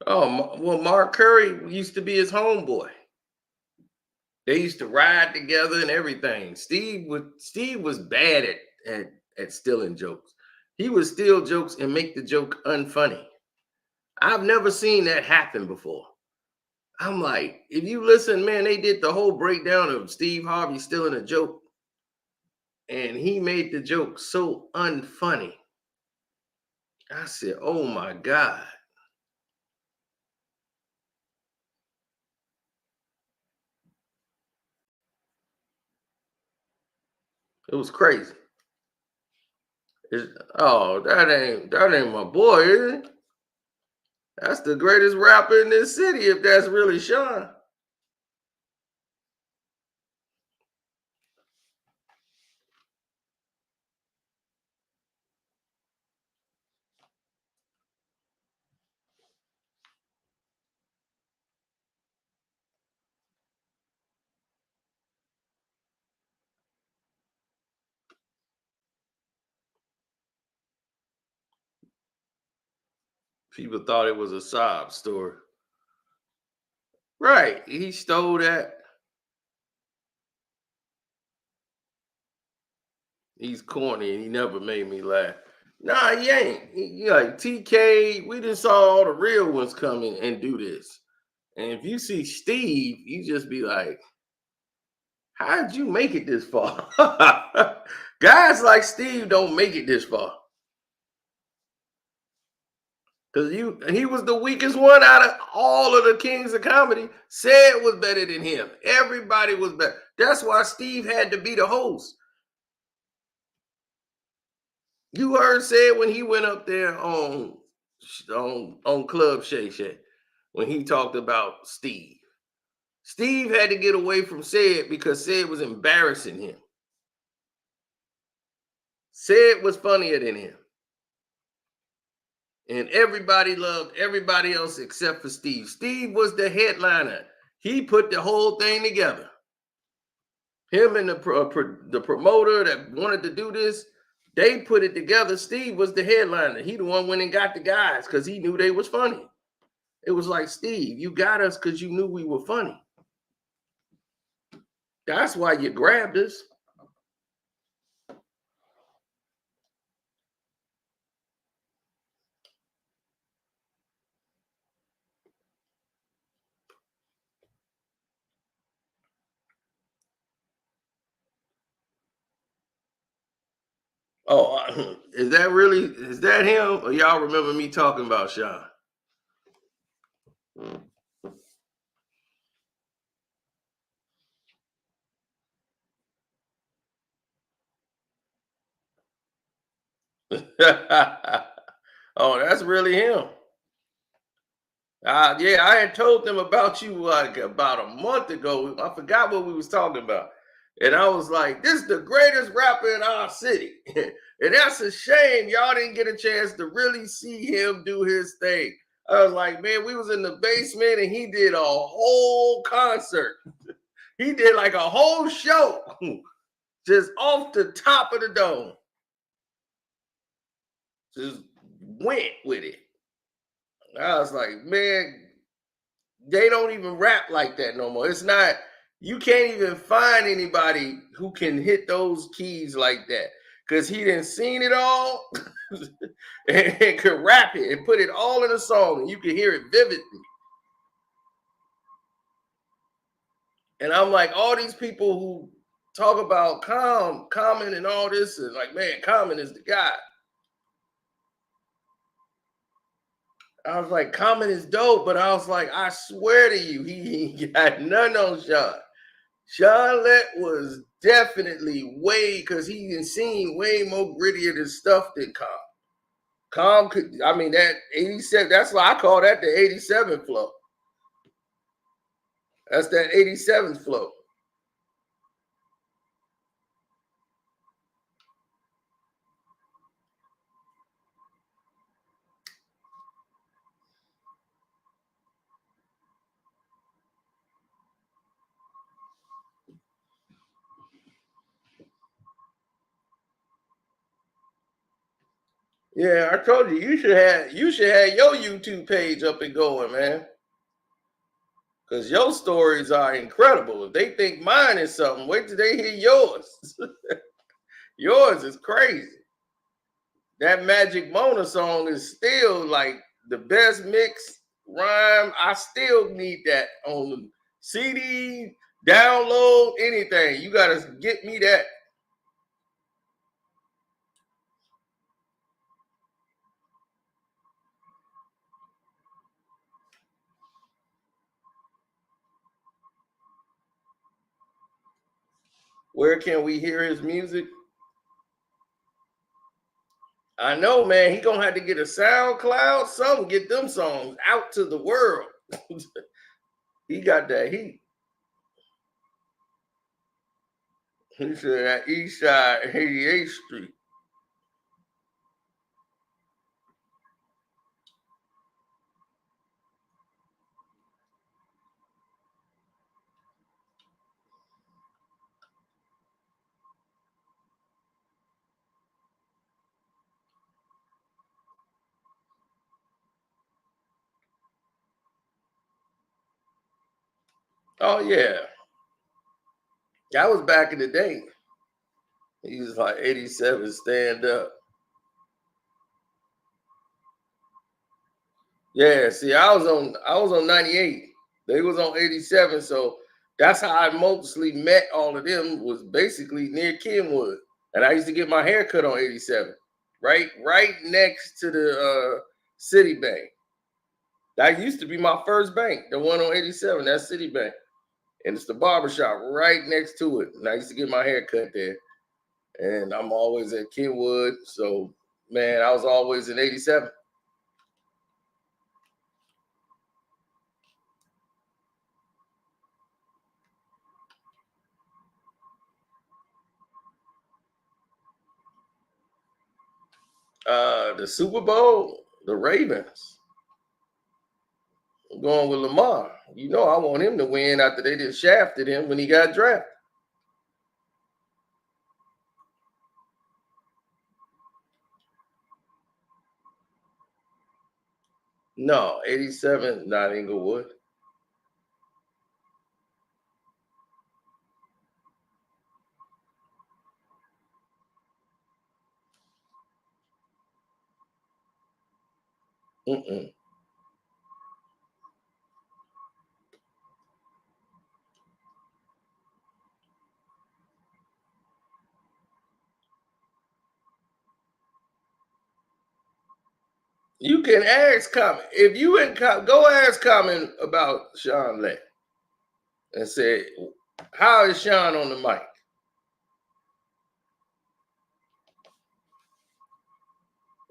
Oh, well, Mark Curry used to be his homeboy. They used to ride together and everything. Steve was bad at stealing jokes. He would steal jokes and make the joke unfunny. I've never seen that happen before. I'm like, if you listen, man, they did the whole breakdown of Steve Harvey stealing a joke. And he made the joke so unfunny. I said, oh my God. It was crazy. That ain't my boy, is it? That's the greatest rapper in this city, if that's really Sean. People thought it was a sob story. Right. He stole that. He's corny and he never made me laugh. Nah, he ain't. He like TK, we just saw all the real ones come in and do this. And if you see Steve, you just be like, how'd you make it this far? Guys like Steve don't make it this far. Because he was the weakest one out of all of the kings of comedy. Said was better than him. Everybody was better. That's why Steve had to be the host. You heard Said when he went up there on Club Shay Shay, when he talked about Steve. Steve had to get away from Said because Said was embarrassing him. Said was funnier than him. And everybody loved everybody else except for Steve. Steve was the headliner. He put the whole thing together. Him and the promoter that wanted to do this, they put it together. Steve was the headliner. He the one went and got the guys because he knew they was funny. It was like, Steve, you got us because you knew we were funny. That's why you grabbed us. Oh, is that him? Or y'all remember me talking about Sean? Oh, that's really him. Yeah, I had told them about you like about a month ago. I forgot what we was talking about. And I was like, this is the greatest rapper in our city. And that's a shame y'all didn't get a chance to really see him do his thing. I was like, man, we was in the basement and he did a whole concert. He did like a whole show just off the top of the dome. Just went with it. I was like, man, they don't even rap like that no more. It's not, you can't even find anybody who can hit those keys like that. Because he didn't seen it all and could rap it and put it all in a song and you can hear it vividly. And I'm like, all these people who talk about Common and all this, and like, man, Common is the guy. I was like, Common is dope, but I was like, I swear to you, he got none on Sean. Sean Lett was definitely way, because he done seen way more grittier than stuff than Calm. Calm could, I mean, that 87, that's why I call that the 87 flow. That's that 87th flow. Yeah, I told you, you should have your YouTube page up and going, man. Because your stories are incredible. If they think mine is something, wait till they hear yours. Yours is crazy. That Magic Mona song is still like the best mix rhyme. I still need that on CD, download, anything. You got to get me that. Where can we hear his music? I know, man. He gonna have to get a SoundCloud, something, get them songs out to the world. He got that heat. He said that East Side, 88th Street. Oh yeah, that was back in the day. He was like 87, stand up. Yeah, see, I was on 98. They was on 87, so that's how I mostly met all of them, was basically near Kenwood. And I used to get my hair cut on 87. Right next to the City Bank. That used to be my first bank, the one on 87, that's City Bank. And it's the barbershop right next to it. And I used to get my hair cut there. And I'm always at Kenwood. So man, I was always in 87. The Super Bowl, the Ravens. I'm going with Lamar. You know I want him to win after they just shafted him when he got drafted. No, 87, not Inglewood. Mm-mm. You can ask Common. If you in go ask Common about Sean Lay and say, how is Sean on the mic?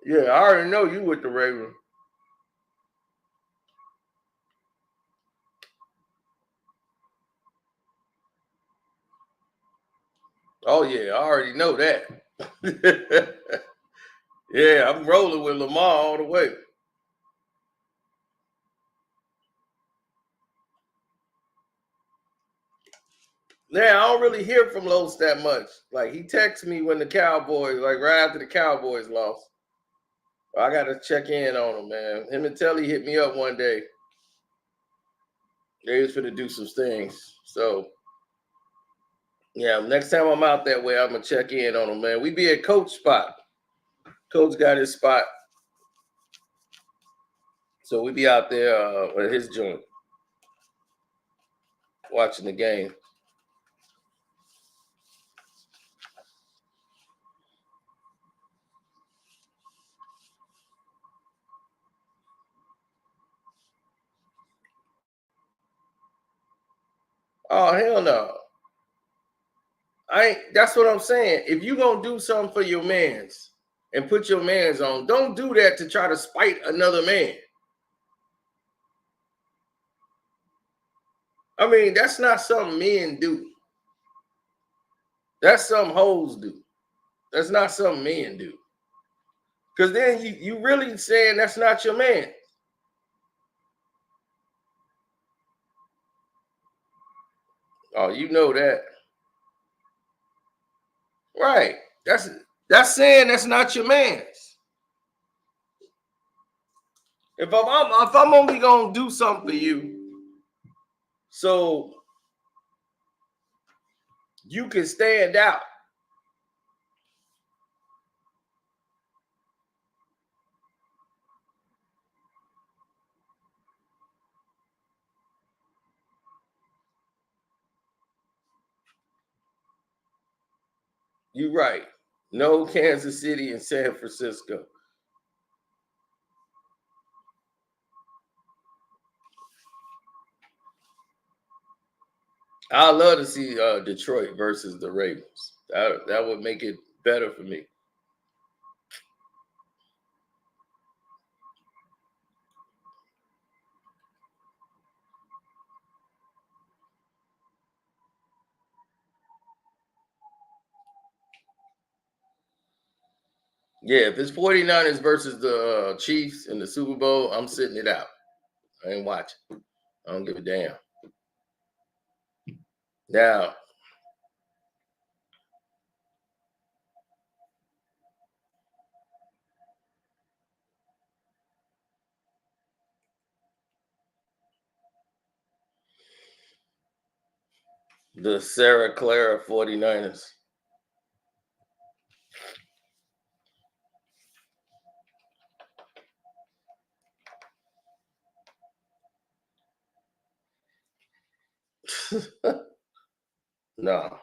Yeah, I already know you with the Ravens. Oh yeah, I already know that. Yeah, I'm rolling with Lamar all the way. Now I don't really hear from Los that much. Like he texts me when the Cowboys, like right after the Cowboys lost. I gotta check in on him, man. Him and Telly hit me up one day. They was finna do some things. So yeah, next time I'm out that way, I'm gonna check in on him, man. We be at Coach spot. Coach got his spot. So we be out there at his joint watching the game. Oh hell no. That's what I'm saying. If you gonna do something for your mans and put your mans on, don't do that to try to spite another man. I mean, that's not something men do. That's something hoes do. That's not something men do. Because then you really saying that's not your man. Oh, you know that. Right. That's saying that's not your man's. If I'm only gonna do something for you, so you can stand out. You right. No Kansas City and San Francisco. I'd love to see Detroit versus the Ravens. That would make it better for me. Yeah, if it's 49ers versus the Chiefs in the Super Bowl, I'm sitting it out. I ain't watching. I don't give a damn. Now, The Sarah Clara 49ers. No.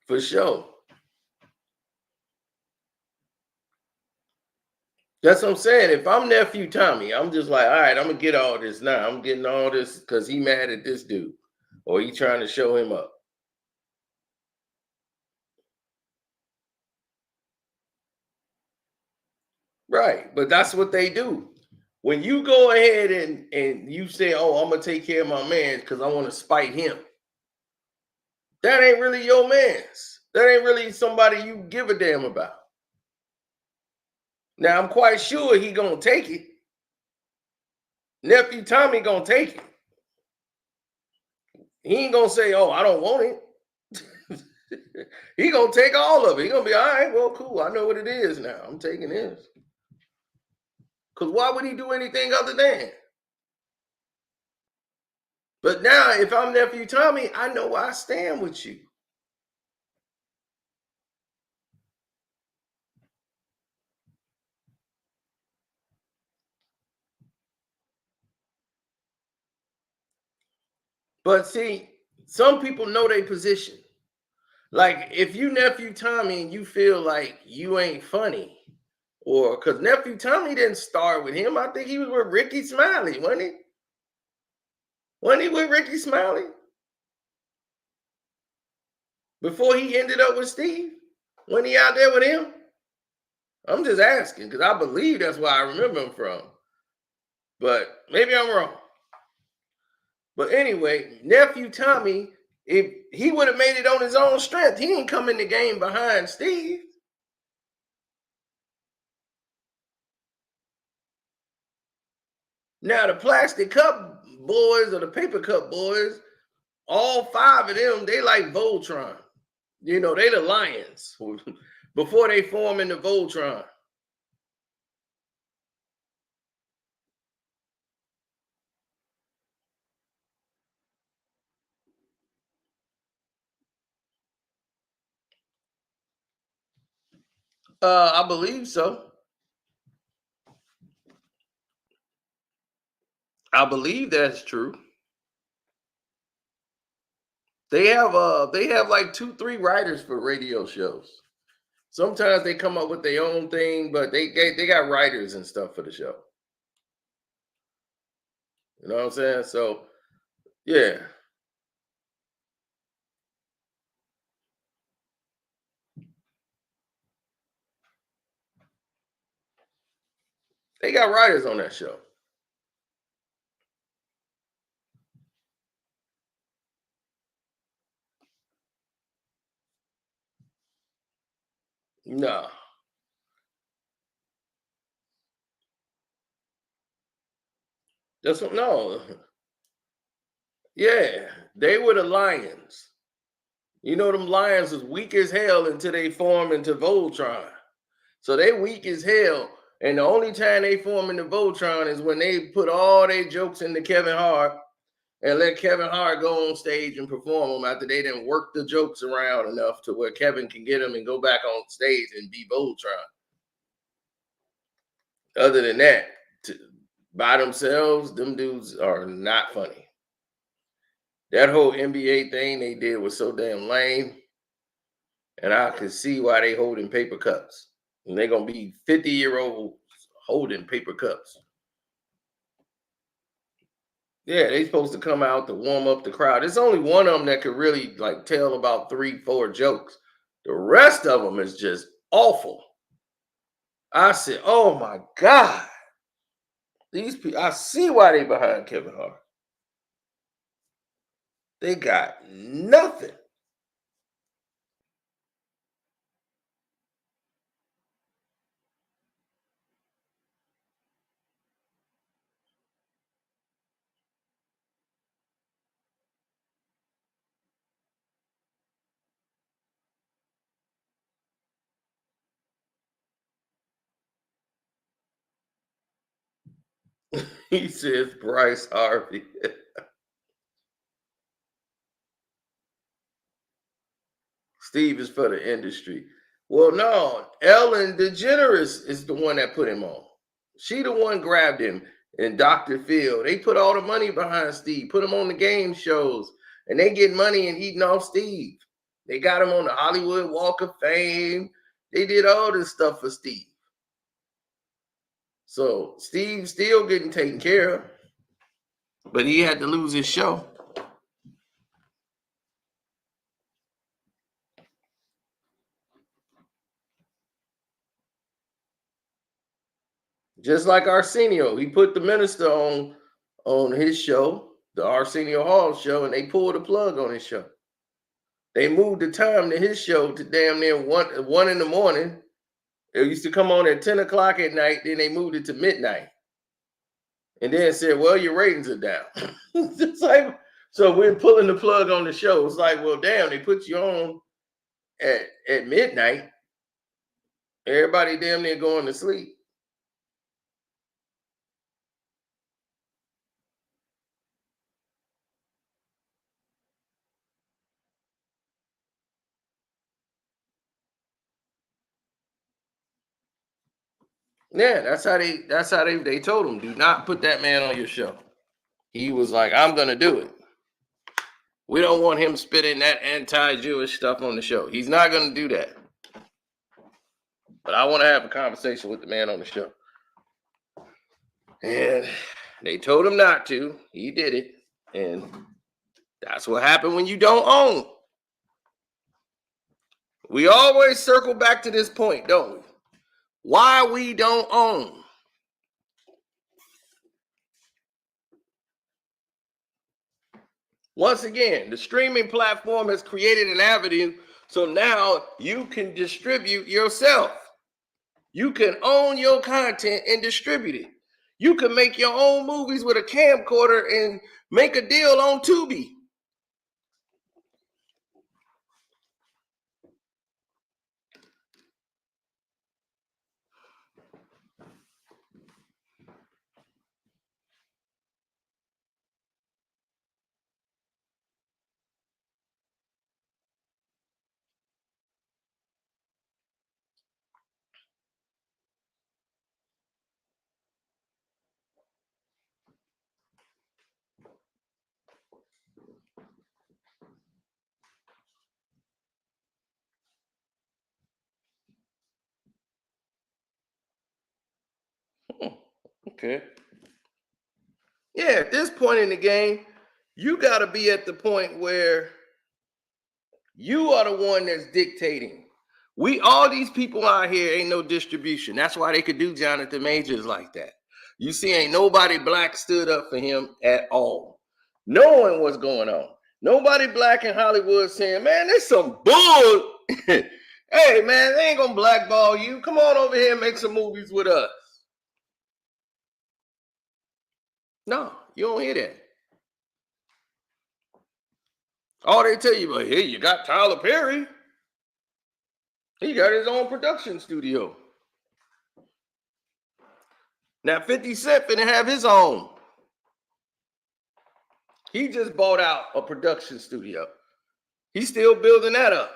For sure. That's what I'm saying. If I'm nephew Tommy, I'm just like, all right, I'm gonna get all this now. I'm getting all this because he mad at this dude, or he trying to show him up. Right, but that's what they do. When you go ahead and you say, "Oh, I'm gonna take care of my man because I want to spite him," that ain't really your man's. That ain't really somebody you give a damn about. Now I'm quite sure he gonna take it. Nephew Tommy gonna take it. He ain't gonna say, "Oh, I don't want it." He gonna take all of it. He gonna be all right. Well, cool. I know what it is now. I'm taking this. Cause why would he do anything other than? But now, if I'm nephew Tommy, I know why I stand with you. But see, some people know their position. Like if you nephew Tommy and you feel like you ain't funny, or because nephew Tommy didn't start with him. I think he was with Ricky Smiley, wasn't he? Wasn't he with Ricky Smiley before he ended up with Steve? When he out there with him? I'm just asking because I believe that's where I remember him from. But maybe I'm wrong. But anyway, nephew Tommy, if he would have made it on his own strength, he didn't come in the game behind Steve. Now the plastic cup boys or the paper cup boys, all five of them, they like Voltron. You know, they the Lions before they form into Voltron. I believe so. I believe that's true. They have like 2, 3 writers for radio shows. Sometimes they come up with their own thing, but they got writers and stuff for the show. You know what I'm saying? So yeah. They got writers on that show. No. That's what no. Yeah. They were the Lions. You know them Lions was weak as hell until they form into Voltron. So they weak as hell. And the only time they form into Voltron is when they put all their jokes into Kevin Hart and let Kevin Hart go on stage and perform them after they didn't work the jokes around enough to where Kevin can get them and go back on stage and be Voltron. Other than that, by themselves, them dudes are not funny. That whole NBA thing they did was so damn lame. And I can see why they holding paper cups. And they're going to be 50-year-olds holding paper cups. Yeah, they supposed to come out to warm up the crowd. There's only one of them that could really like tell about 3, 4 jokes. The rest of them is just awful. I said, oh my God. These people, I see why they behind Kevin Hart. They got nothing. He says Bryce Harvey. Steve is for the industry. Well, no, Ellen DeGeneres is the one that put him on. She the one grabbed him, and Dr. Phil. They put all the money behind Steve, put him on the game shows, and they get money and eating off Steve. They got him on the Hollywood Walk of Fame. They did all this stuff for Steve. So Steve's still getting taken care of, but he had to lose his show. Just like Arsenio, he put the minister on his show, the Arsenio Hall show, and they pulled the plug on his show. They moved the time to his show to damn near 1 in the morning. It used to come on at 10 o'clock at night. Then they moved it to midnight. And then said, well, your ratings are down. It's like, so we're pulling the plug on the show. It's like, well, damn, they put you on at midnight. Everybody damn near going to sleep. Yeah, that's how they told him, do not put that man on your show. He was like, I'm gonna do it. We don't want him spitting that anti-Jewish stuff on the show. He's not gonna do that. But I want to have a conversation with the man on the show. And they told him not to. He did it. And that's what happened when you don't own. We always circle back to this point, don't we? Why we don't own. Once again, the streaming platform has created an avenue, so now you can distribute yourself. You can own your content and distribute it. You can make your own movies with a camcorder and make a deal on Tubi. Okay. Yeah, at this point in the game, you got to be at the point where you are the one that's dictating. All these people out here ain't no distribution. That's why they could do Jonathan Majors like that. You see, ain't nobody black stood up for him at all, knowing what's going on. Nobody black in Hollywood saying, man, there's some bull. Hey, man, they ain't gonna blackball you. Come on over here and make some movies with us. No, you don't hear that. All they tell you, but hey, you got Tyler Perry. He got his own production studio. Now 50 Cent finna have his own. He just bought out a production studio. He's still building that up.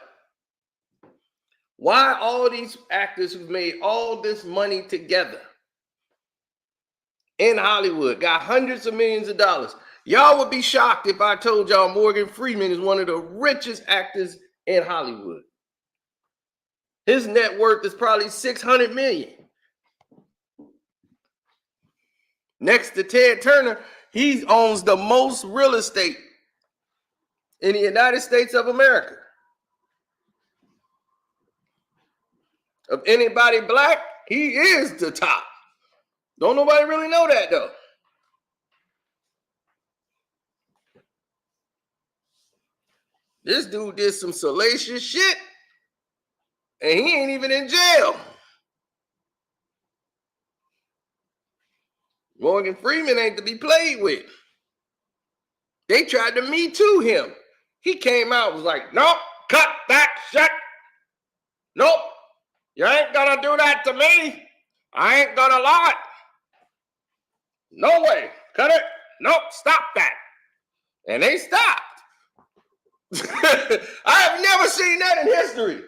Why all these actors who've made all this money together in Hollywood got hundreds of millions of dollars? Y'all would be shocked if I told y'all Morgan Freeman is one of the richest actors in Hollywood. His net worth is probably $600 million. Next to Ted Turner, he owns the most real estate in the United States of America. Of anybody black, he is the top. Don't nobody really know that though. This dude did some salacious shit, and he ain't even in jail. Morgan Freeman ain't to be played with. They tried to Me Too him. He came out, was like, nope, cut that shit. Nope, you ain't gonna do that to me. I ain't gonna lie. No way. Cut it. Nope. Stop that. And they stopped. I've never seen that in history.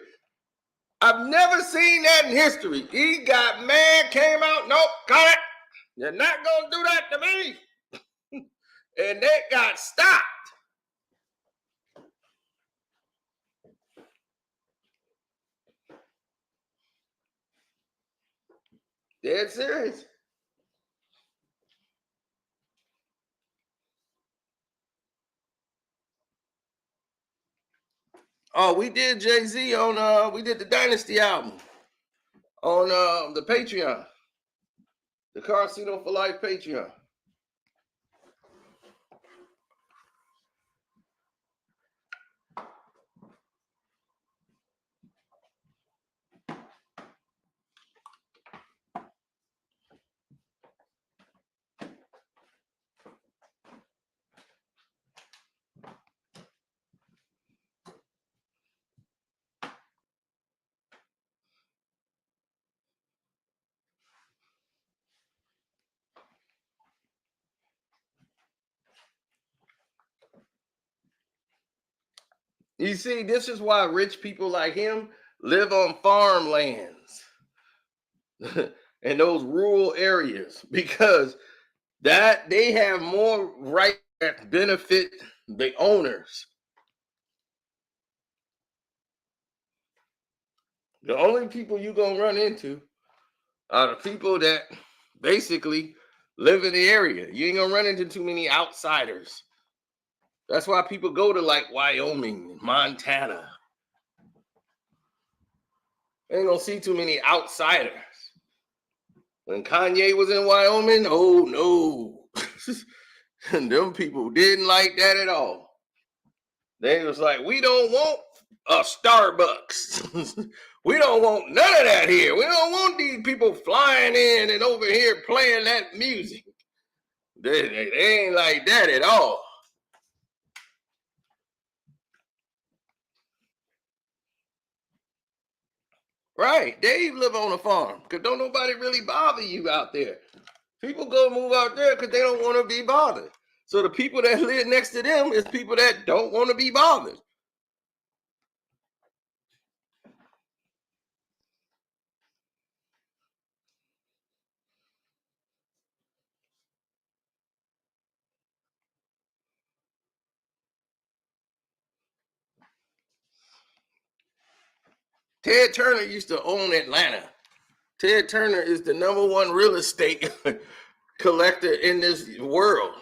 I've never seen that in history. He got mad, came out. Nope. Cut it. You're not going to do that to me. And they got stopped. Dead serious. Oh, we did Jay-Z on we did the Dynasty album on the Patreon. The Karceno for Life Patreon. You see, this is why rich people like him live on farmlands in those rural areas, because that they have more rights that benefit the owners. The only people you're going to run into are the people that basically live in the area. You ain't going to run into too many outsiders. That's why people go to like Wyoming, Montana. Ain't gonna see too many outsiders. When Kanye was in Wyoming, oh no. And them people didn't like that at all. They was like, we don't want a Starbucks. We don't want none of that here. We don't want these people flying in and over here playing that music. They ain't like that at all. Right. Dave live on a farm because don't nobody really bother you out there. People go move out there because they don't want to be bothered. So the people that live next to them is people that don't want to be bothered. Ted Turner used to own Atlanta. Ted Turner is the #1 real estate collector in this world.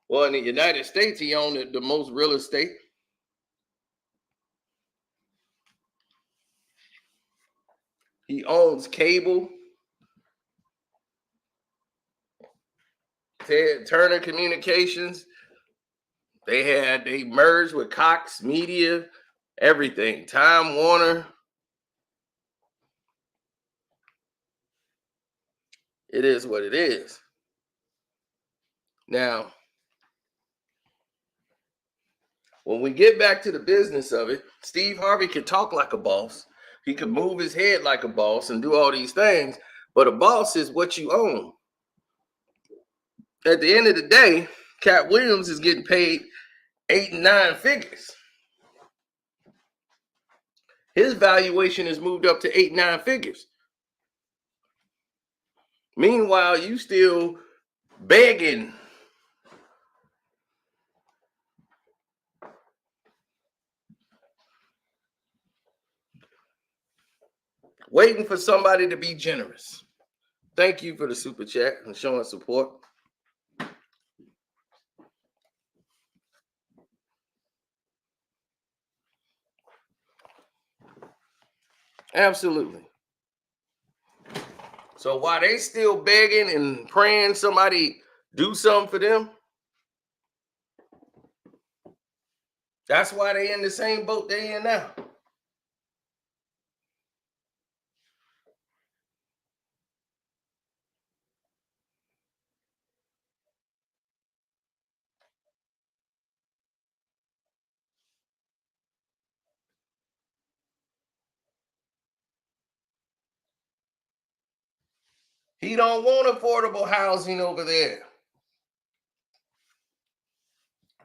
Well, in the United States, he owned the most real estate. He owns cable. Ted Turner Communications. They merged with Cox Media, everything. Time Warner. It is what it is. Now, when we get back to the business of it, Steve Harvey could talk like a boss. He could move his head like a boss and do all these things. But a boss is what you own. At the end of the day, Katt Williams is getting paid 8 and 9 figures. His valuation has moved up to 8, 9 figures. Meanwhile, you still begging. Waiting for somebody to be generous. Thank you for the super chat and showing support. Absolutely. So while they still begging and praying somebody do something for them, that's why they in the same boat they in now. He don't want affordable housing over there.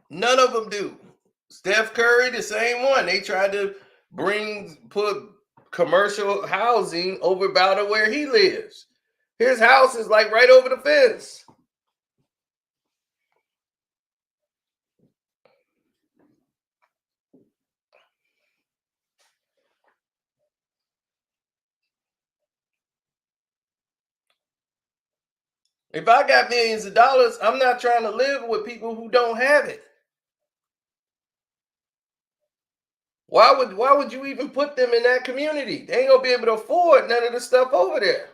None of them do. Steph Curry, the same one. They tried to put commercial housing over about where he lives. His house is like right over the fence. If I got millions of dollars, I'm not trying to live with people who don't have it. Why would you even put them in that community? They ain't gonna be able to afford none of the stuff over there.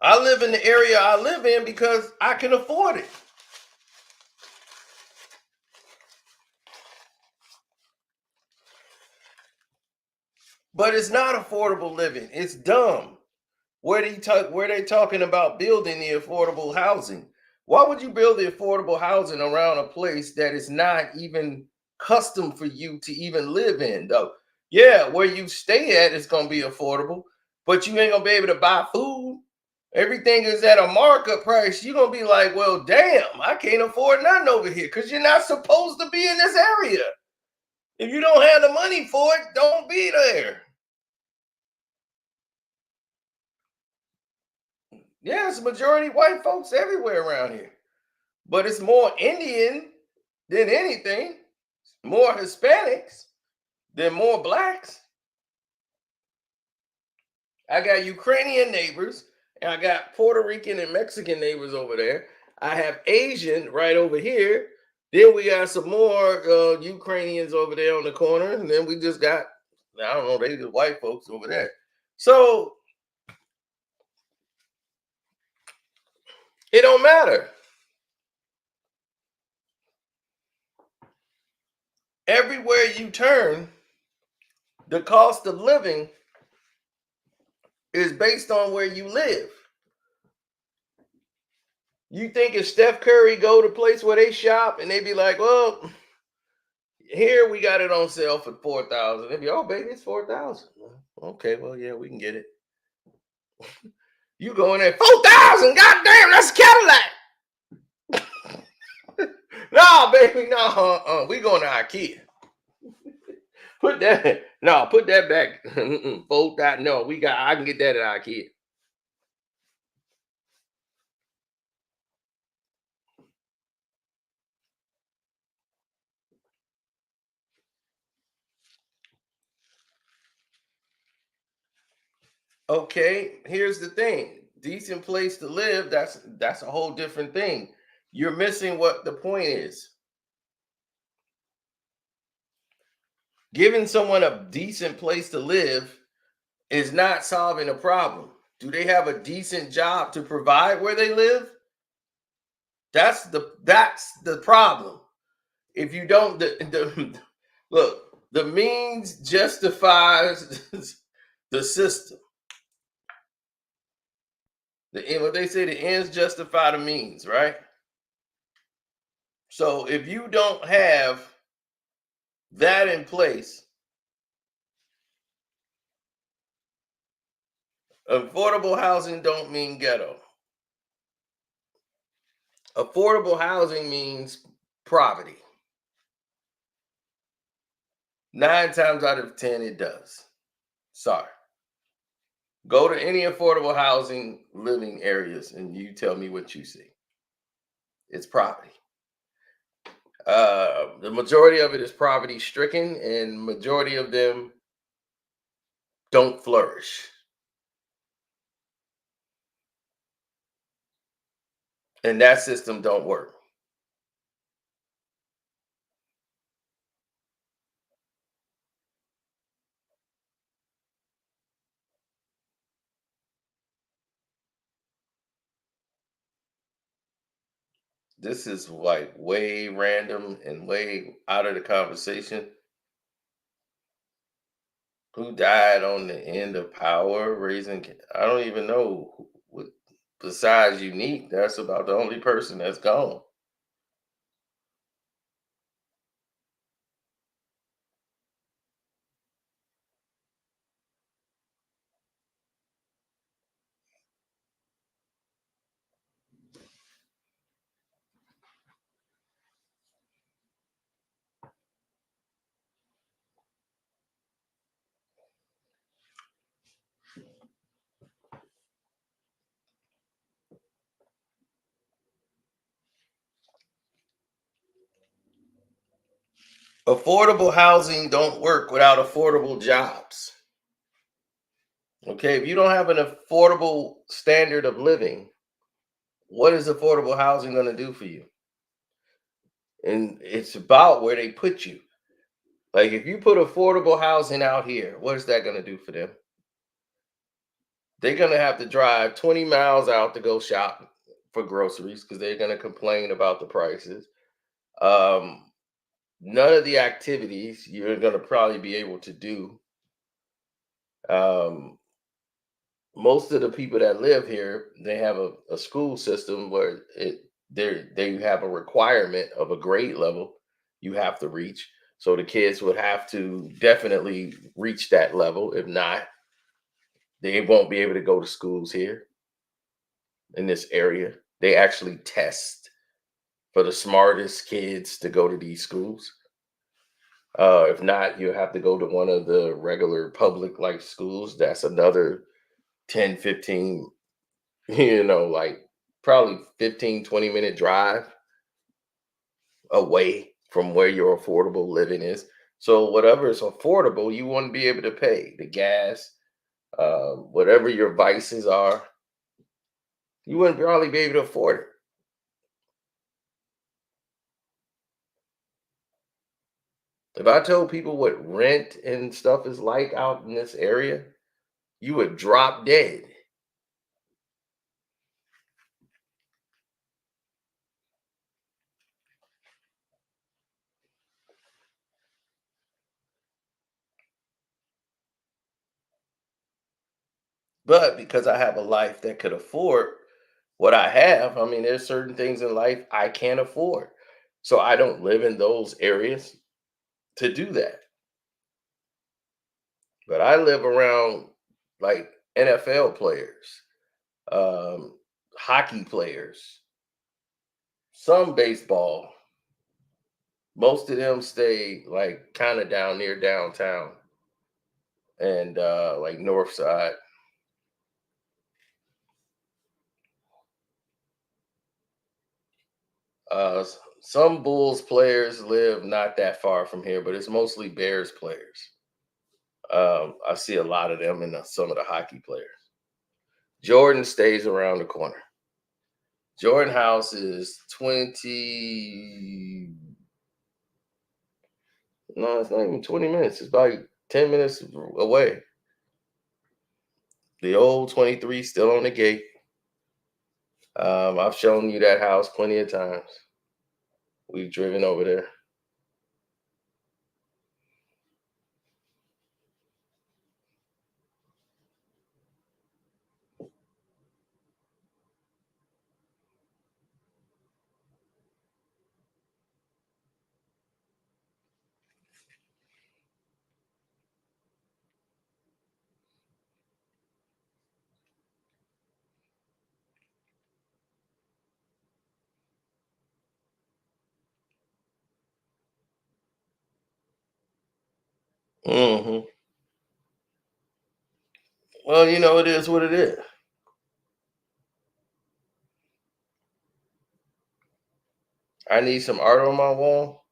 I live in the area I live in because I can afford it. But it's not affordable living. It's dumb. Where they talking about building the affordable housing? Why would you build the affordable housing around a place that is not even custom for you to even live in, though? Yeah, where you stay at is gonna be affordable, but you ain't gonna be able to buy food. Everything is at a markup price. You're gonna be like, well, damn, I can't afford nothing over here because you're not supposed to be in this area. If you don't have the money for it, don't be there. Yeah, it's majority white folks everywhere around here. But it's more Indian than anything, more Hispanics than more blacks. I got Ukrainian neighbors, and I got Puerto Rican and Mexican neighbors over there. I have Asian right over here. Then we got some more Ukrainians over there on the corner, and then we just got, I don't know, they just white folks over there. So it don't matter. Everywhere you turn, the cost of living is based on where you live. You think if Steph Curry go to place where they shop and they be like, well, here we got it on sale for 4,000. They be, oh baby, it's 4,000. Okay, well yeah, we can get it. You going at 4,000? Goddamn, that's a Cadillac. No, baby, no, we going to IKEA. Put that back. 4,000. No, I can get that at IKEA. Okay, here's the thing. Decent place to live, that's a whole different thing. You're missing what the point is. Giving someone a decent place to live is not solving a problem. Do they have a decent job to provide where they live? That's the problem. If you don't, look, the means justifies the system. What they say, the ends justify the means, right? So if you don't have that in place, affordable housing don't mean ghetto. Affordable housing means poverty. 9 times out of 10, it does. Sorry. Go to any affordable housing living areas and you tell me what you see. It's poverty. The majority of it is poverty stricken, and majority of them don't flourish. And that system don't work. This is like way random and way out of the conversation. Who died on the end of power raising? I don't even know. Besides Unique, that's about the only person that's gone. Affordable housing don't work without affordable jobs. Okay, if you don't have an affordable standard of living, what is affordable housing going to do for you? And it's about where they put you. Like if you put affordable housing out here, what is that going to do for them? They're going to have to drive 20 miles out to go shop for groceries because they're going to complain about the prices. None of the activities you're going to probably be able to do. Most of the people that live here, they have a school system where they have a requirement of a grade level you have to reach. So the kids would have to definitely reach that level. If not, they won't be able to go to schools here in this area. They actually test for the smartest kids to go to these schools. If not, you have to go to one of the regular public like schools. That's another 10, 15, like probably 15, 20-minute drive away from where your affordable living is. So whatever is affordable, you want to be able to pay the gas, whatever your vices are, you wouldn't probably be able to afford it. If I told people what rent and stuff is like out in this area, you would drop dead. But because I have a life that could afford what I have, I mean, there's certain things in life I can't afford. So I don't live in those areas to do that. But I live around like NFL players, um, hockey players, some baseball. Most of them stay like kind of down near downtown and like north side. Some Bulls players live not that far from here, but it's mostly Bears players. I see a lot of them in some of the hockey players. Jordan stays around the corner. Jordan house is 20. No, it's not even 20 minutes. It's about 10 minutes away. The old 23 still on the gate. I've shown you that house plenty of times. We've driven over there. Hmm. Well, it is what it is. I need some art on my wall.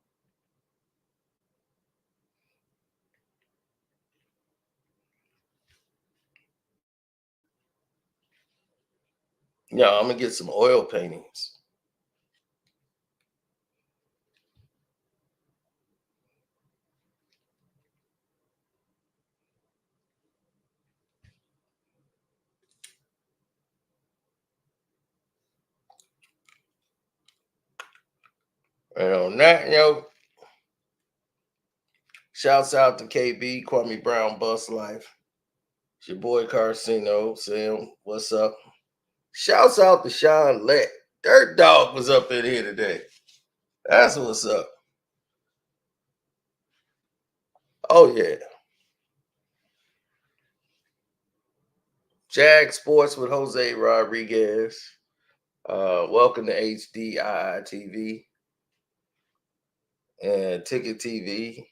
Yeah, I'm gonna get some oil paintings. And on that note, shouts out to KB, Kwame Brown, Bus Life. It's your boy Karceno, Sam. What's up? Shouts out to Sean Lett. Dirt Dog was up in here today. That's what's up. Oh yeah. Jag Sports with Jose Rodriguez. Welcome to HDII TV and Ticket TV,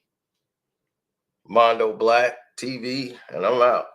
Mondo Black TV, and I'm out.